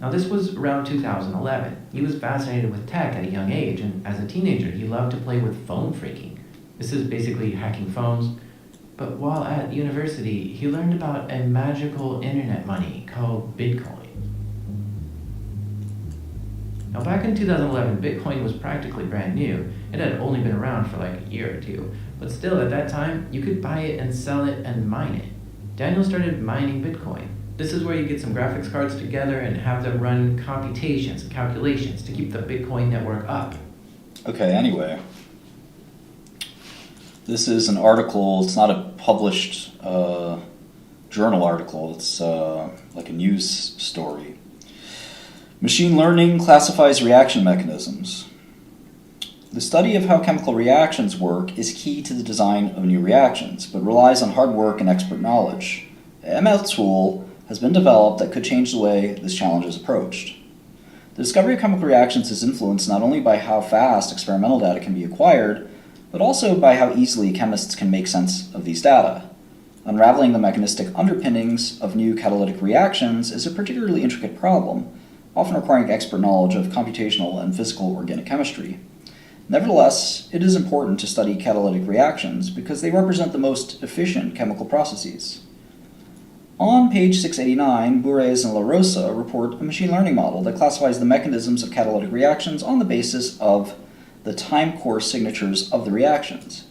Now this was around 2011. He was fascinated with tech at a young age, and as a teenager he loved to play with phone phreaking. This is basically hacking phones. But while at university, he learned about a magical internet money called Bitcoin. Now back in 2011, Bitcoin was practically brand new. It had only been around for like a year or 2, but still at that time, you could buy it and sell it and mine it. Daniel started mining Bitcoin. This is where you get some graphics cards together and have them run computations and calculations to keep the Bitcoin network up. Okay, anyway. This is an article, it's not a published journal article, it's like a news story. Machine learning classifies reaction mechanisms. The study of how chemical reactions work is key to the design of new reactions, but relies on hard work and expert knowledge. An ML tool has been developed that could change the way this challenge is approached. The discovery of chemical reactions is influenced not only by how fast experimental data can be acquired, but also by how easily chemists can make sense of these data. Unraveling the mechanistic underpinnings of new catalytic reactions is a particularly intricate problem, often requiring expert knowledge of computational and physical organic chemistry. Nevertheless, it is important to study catalytic reactions because they represent the most efficient chemical processes. On page 689, Bourrez and La Rosa report a machine learning model that classifies the mechanisms of catalytic reactions on the basis of the time course signatures of the reactions.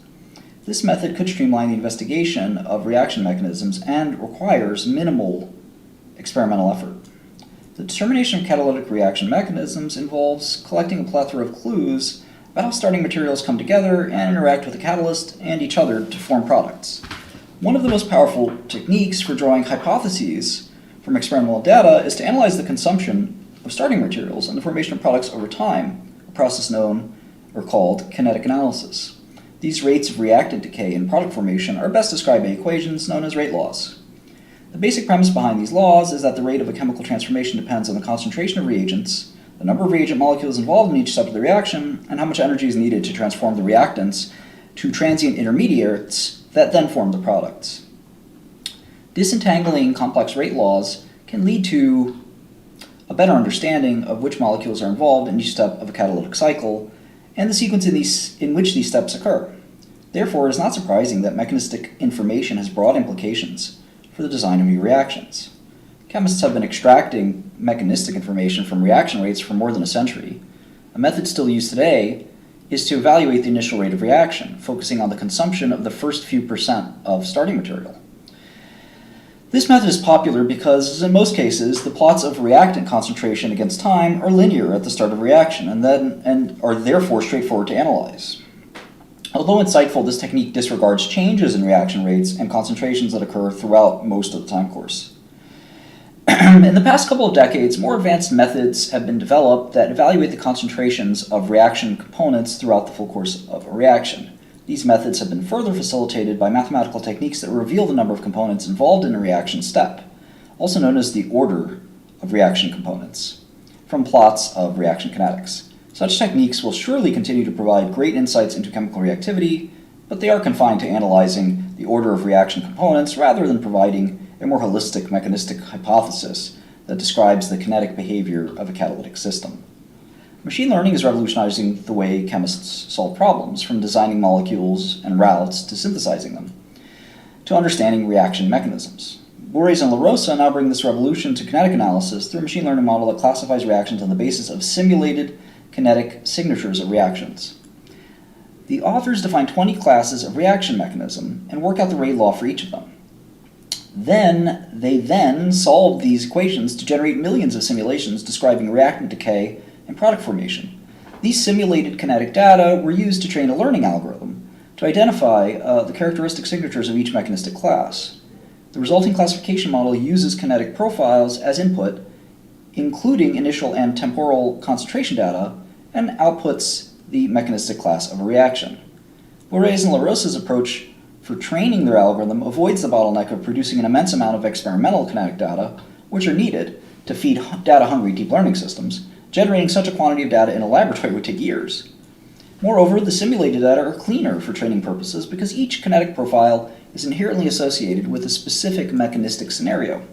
This method could streamline the investigation of reaction mechanisms and requires minimal experimental effort. The determination of catalytic reaction mechanisms involves collecting a plethora of clues about how starting materials come together and interact with the catalyst and each other to form products. One of the most powerful techniques for drawing hypotheses from experimental data is to analyze the consumption of starting materials and the formation of products over time, a process known or called kinetic analysis. These rates of reactant decay and product formation are best described by equations known as rate laws. The basic premise behind these laws is that the rate of a chemical transformation depends on the concentration of reagents, the number of reagent molecules involved in each step of the reaction, and how much energy is needed to transform the reactants to transient intermediates that then form the products. Disentangling complex rate laws can lead to a better understanding of which molecules are involved in each step of a catalytic cycle and the sequence in which these steps occur. Therefore, it is not surprising that mechanistic information has broad implications for the design of new reactions. Chemists have been extracting mechanistic information from reaction rates for more than a century. A method still used today is to evaluate the initial rate of reaction, focusing on the consumption of the first few percent of starting material. This method is popular because, in most cases, the plots of reactant concentration against time are linear at the start of reaction and are therefore straightforward to analyze. Although insightful, this technique disregards changes in reaction rates and concentrations that occur throughout most of the time course. In the past couple of decades, more advanced methods have been developed that evaluate the concentrations of reaction components throughout the full course of a reaction. These methods have been further facilitated by mathematical techniques that reveal the number of components involved in a reaction step, also known as the order of reaction components, from plots of reaction kinetics. Such techniques will surely continue to provide great insights into chemical reactivity, but they are confined to analyzing the order of reaction components rather than providing a more holistic mechanistic hypothesis that describes the kinetic behavior of a catalytic system. Machine learning is revolutionizing the way chemists solve problems, from designing molecules and routes to synthesizing them. to understanding reaction mechanisms. Borges and LaRosa now bring this revolution to kinetic analysis through a machine learning model that classifies reactions on the basis of simulated kinetic signatures of reactions. The authors define 20 classes of reaction mechanism and work out the rate law for each of them. They solve these equations to generate millions of simulations describing reactant decay and product formation. These simulated kinetic data were used to train a learning algorithm to identify the characteristic signatures of each mechanistic class. The resulting classification model uses kinetic profiles as input, including initial and temporal concentration data, and outputs the mechanistic class of a reaction. Borges and LaRosa's approach for training their algorithm avoids the bottleneck of producing an immense amount of experimental kinetic data, which are needed to feed data-hungry deep learning systems. Generating such a quantity of data in a laboratory would take years. Moreover, the simulated data are cleaner for training purposes because each kinetic profile is inherently associated with a specific mechanistic scenario.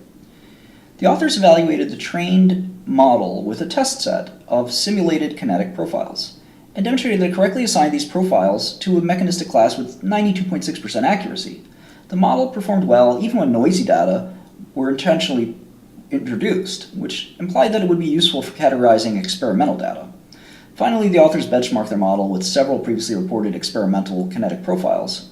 The authors evaluated the trained model with a test set of simulated kinetic profiles and demonstrated that it correctly assigned these profiles to a mechanistic class with 92.6% accuracy. The model performed well even when noisy data were intentionally introduced, which implied that it would be useful for categorizing experimental data. Finally, the authors benchmarked their model with several previously reported experimental kinetic profiles.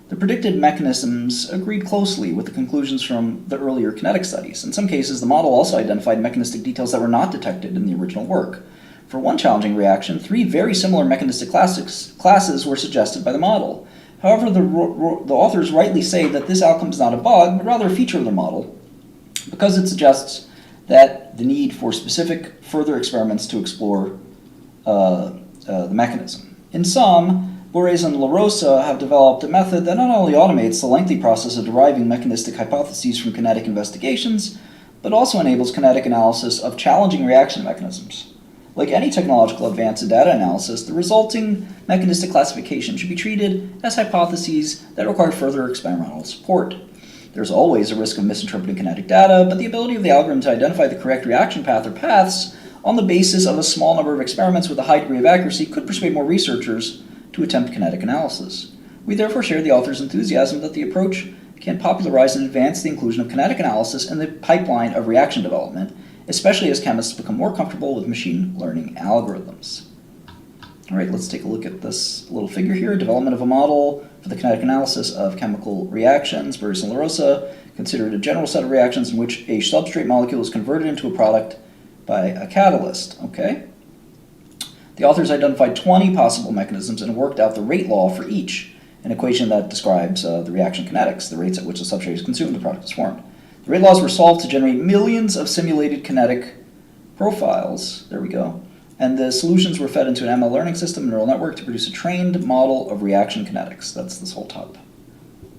The predicted mechanisms agreed closely with the conclusions from the earlier kinetic studies. In some cases, the model also identified mechanistic details that were not detected in the original work. For one challenging reaction, 3 very similar mechanistic classes were suggested by the model. However, the authors rightly say that this outcome is not a bug, but rather a feature of their model, because it suggests that the need for specific further experiments to explore the mechanism. In sum, Borges and LaRosa have developed a method that not only automates the lengthy process of deriving mechanistic hypotheses from kinetic investigations, but also enables kinetic analysis of challenging reaction mechanisms. Like any technological advance in data analysis, the resulting mechanistic classification should be treated as hypotheses that require further experimental support. There's always a risk of misinterpreting kinetic data, but the ability of the algorithm to identify the correct reaction path or paths on the basis of a small number of experiments with a high degree of accuracy could persuade more researchers to attempt kinetic analysis. We therefore share the author's enthusiasm that the approach can popularize and advance the inclusion of kinetic analysis in the pipeline of reaction development, especially as chemists become more comfortable with machine learning algorithms. All right, let's take a look at this little figure here. Development of a model for the kinetic analysis of chemical reactions. Borges and LaRosa considered a general set of reactions in which a substrate molecule is converted into a product by a catalyst. Okay. The authors identified 20 possible mechanisms and worked out the rate law for each, an equation that describes the reaction kinetics, the rates at which the substrate is consumed, the product is formed. The rate laws were solved to generate millions of simulated kinetic profiles. There we go. And the solutions were fed into an ML learning system, neural network, to produce a trained model of reaction kinetics. That's this whole top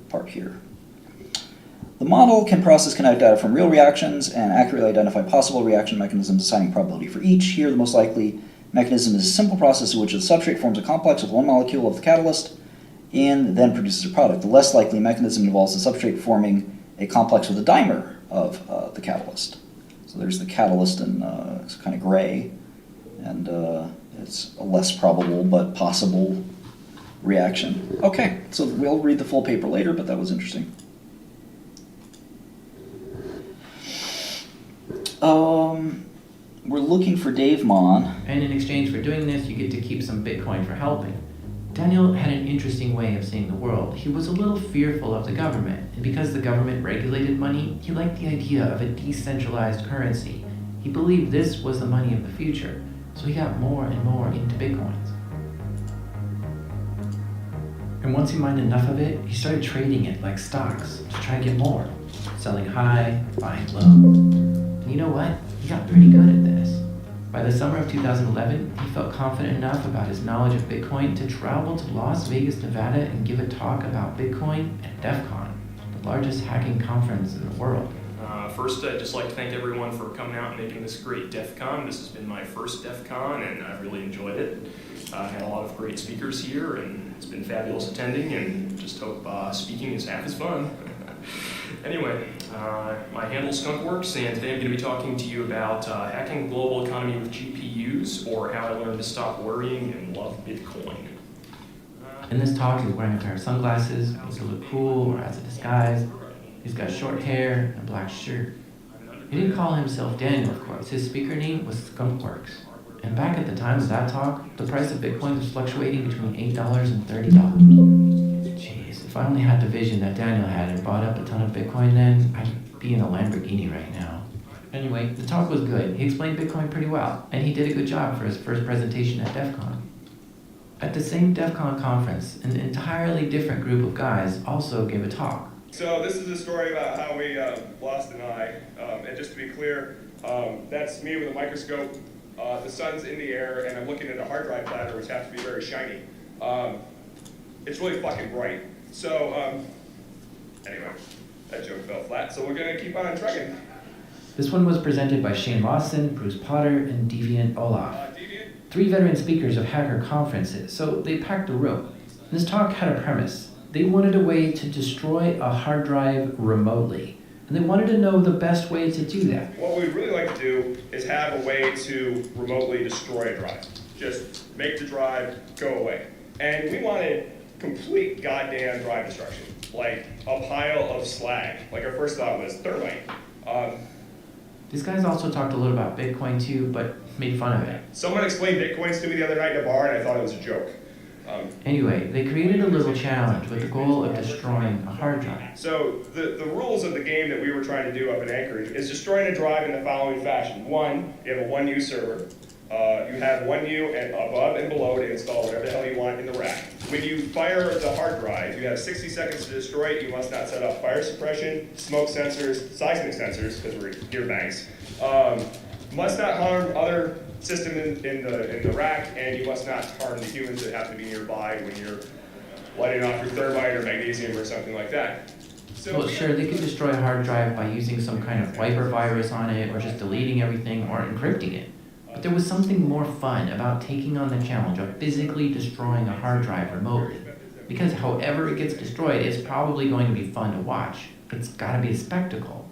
part here. The model can process kinetic data from real reactions and accurately identify possible reaction mechanisms, assigning probability for each. Here, the most likely mechanism is a simple process in which the substrate forms a complex with one molecule of the catalyst and then produces a product. The less likely mechanism involves the substrate forming a complex with a dimer of the catalyst. So there's the catalyst in it's kind of gray, and it's a less probable but possible reaction. Okay, so we'll read the full paper later, but that was interesting. We're looking for Dave Mon. And in exchange for doing this, you get to keep some Bitcoin for helping. Daniel had an interesting way of seeing the world. He was a little fearful of the government, and because the government regulated money, he liked the idea of a decentralized currency. He believed this was the money of the future, so he got more and more into Bitcoins. And once he mined enough of it, he started trading it like stocks to try and get more, selling high, buying low. And you know what? He got pretty good at this. By the summer of 2011, he felt confident enough about his knowledge of Bitcoin to travel to Las Vegas, Nevada and give a talk about Bitcoin at DEF CON, the largest hacking conference in the world. First, I'd just like to thank everyone for coming out and making this great DEF CON. This has been my first DEF CON, and I've really enjoyed it. I had a lot of great speakers here, and it's been fabulous attending, and just hope speaking is half as fun. Anyway, my handle's Skunkworks, and today I'm going to be talking to you about hacking the global economy with GPUs, or how I learned to stop worrying and love Bitcoin. In this talk, he's wearing a pair of sunglasses, to look cool or as a disguise. He's got short hair and a black shirt. He didn't call himself Daniel, of course. His speaker name was Skunkworks. And back at the time of that talk, the price of Bitcoin was fluctuating between $8 and $30. Jeez, if I only had the vision that Daniel had and bought up a ton of Bitcoin then, I'd be in a Lamborghini right now. Anyway, the talk was good. He explained Bitcoin pretty well, and he did a good job for his first presentation at DEF CON. At the same DEF CON conference, an entirely different group of guys also gave a talk. So this is a story about how we lost an eye. And just to be clear, that's me with a microscope. The sun's in the air, and I'm looking at a hard drive platter, which has to be very shiny. It's really fucking bright. So anyway, that joke fell flat. So we're gonna keep on trucking. This one was presented by Shane Lawson, Bruce Potter, and Deviant Olaf. 3 veteran speakers of hacker conferences, so they packed the room. This talk had a premise. They wanted a way to destroy a hard drive remotely, and they wanted to know the best way to do that. What we'd really like to do is have a way to remotely destroy a drive. Just make the drive go away. And we wanted complete goddamn drive destruction, like a pile of slag. Like our first thought was thermite. These guys also talked a little about Bitcoin too, but made fun of it. Someone explained Bitcoins to me the other night in a bar, and I thought it was a joke. Anyway, they created a little challenge with the goal of destroying a hard drive. So the rules of the game that we were trying to do up in Anchorage is destroying a drive in the following fashion. 1, you have a 1U server. You have 1U and above and below to install whatever the hell you want in the rack. When you fire the hard drive, you have 60 seconds to destroy it. You must not set up fire suppression, smoke sensors, seismic sensors, because we're gear banks. Must not harm other systems in the rack, and you must not harm the humans that have to be nearby when you're lighting off your thermite or magnesium or something like that. So, well, sure, they could destroy a hard drive by using some kind of wiper virus on it, or just deleting everything, or encrypting it. But there was something more fun about taking on the challenge of physically destroying a hard drive remotely. Because however it gets destroyed, it's probably going to be fun to watch. It's gotta be a spectacle.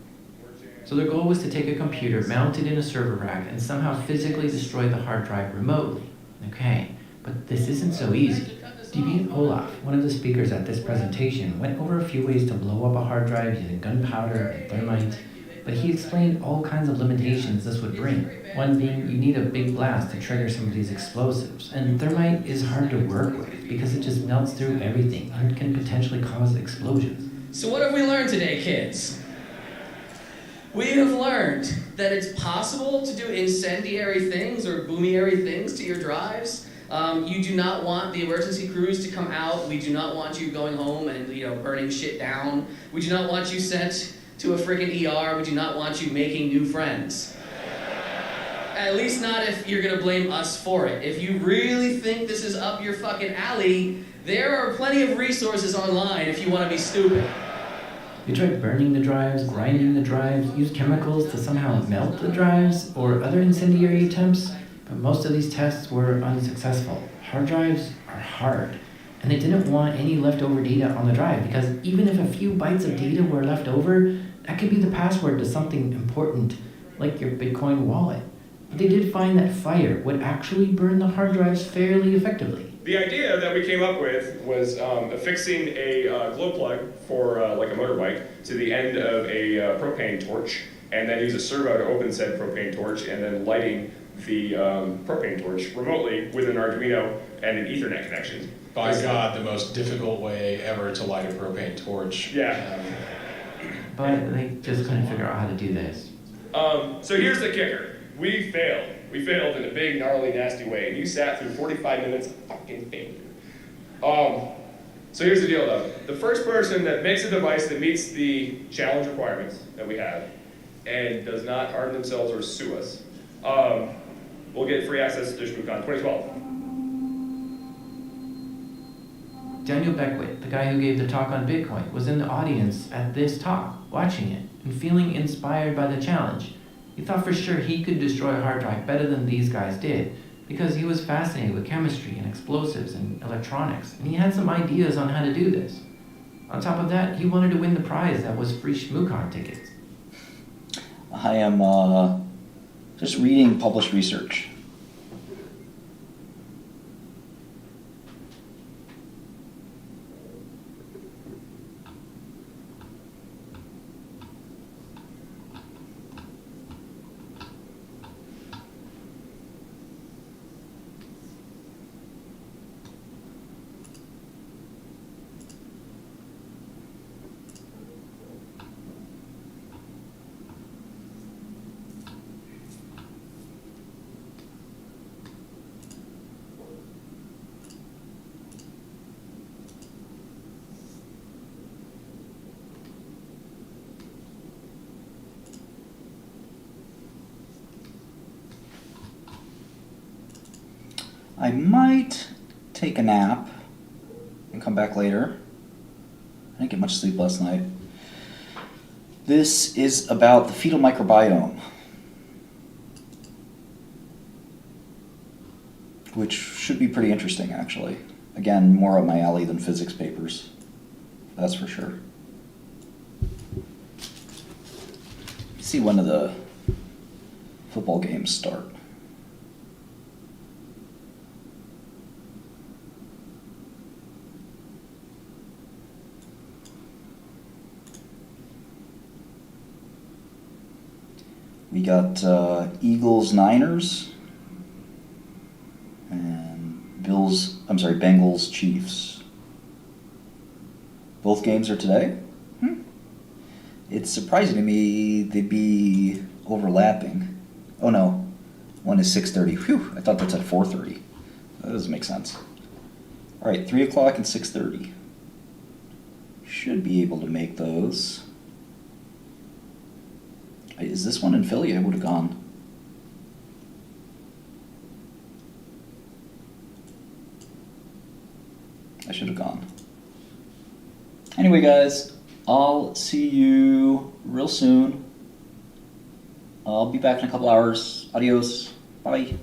So their goal was to take a computer mounted in a server rack and somehow physically destroy the hard drive remotely. Okay, but this isn't so easy. Deviant Olaf, one of the speakers at this presentation, went over a few ways to blow up a hard drive using gunpowder and thermite, but he explained all kinds of limitations this would bring. One being, you need a big blast to trigger some of these explosives, and thermite is hard to work with because it just melts through everything and can potentially cause explosions. So what have we learned today, kids? We have learned that it's possible to do incendiary things or boomiary things to your drives. You do not want the emergency crews to come out. We do not want you going home and burning shit down. We do not want you sent to a freaking ER. We do not want you making new friends. At least not if you're gonna blame us for it. If you really think this is up your fucking alley, there are plenty of resources online if you want to be stupid. They tried burning the drives, grinding the drives, used chemicals to somehow melt the drives, or other incendiary attempts, but most of these tests were unsuccessful. Hard drives are hard, and they didn't want any leftover data on the drive, because even if a few bytes of data were left over, that could be the password to something important, like your Bitcoin wallet. But they did find that fire would actually burn the hard drives fairly effectively. The idea that we came up with was affixing a glow plug for like a motorbike to the end of a propane torch, and then use a servo to open said propane torch, and then lighting the propane torch remotely with an Arduino and an Ethernet connection. By God, the most difficult way ever to light a propane torch. Yeah. But they just couldn't figure out how to do this. So here's the kicker. We failed. We failed in a big, gnarly, nasty way, and you sat through 45 minutes of fucking failure. So here's the deal, though. The first person that makes a device that meets the challenge requirements that we have and does not harm themselves or sue us, will get free access to DishMucon 2012. Daniel Beckwith, the guy who gave the talk on Bitcoin, was in the audience at this talk, watching it, and feeling inspired by the challenge. He thought for sure he could destroy a hard drive better than these guys did, because he was fascinated with chemistry and explosives and electronics, and he had some ideas on how to do this. On top of that, he wanted to win the prize that was free Schmoocon tickets. I am just reading published research. I might take a nap and come back later. I didn't get much sleep last night. This is about the fetal microbiome, which should be pretty interesting, actually. Again, more up my alley than physics papers, that's for sure. Let's see when do the football games start. We got Eagles-Niners and Bengals Chiefs. Both games are today? It's surprising to me they'd be overlapping. Oh no, one is 6:30. Phew, I thought that's at 4:30. That doesn't make sense. All right, 3 o'clock and 6:30. Should be able to make those. Is this one in Philly? I would have gone. I should have gone. Anyway, guys, I'll see you real soon. I'll be back in a couple hours. Adios. Bye.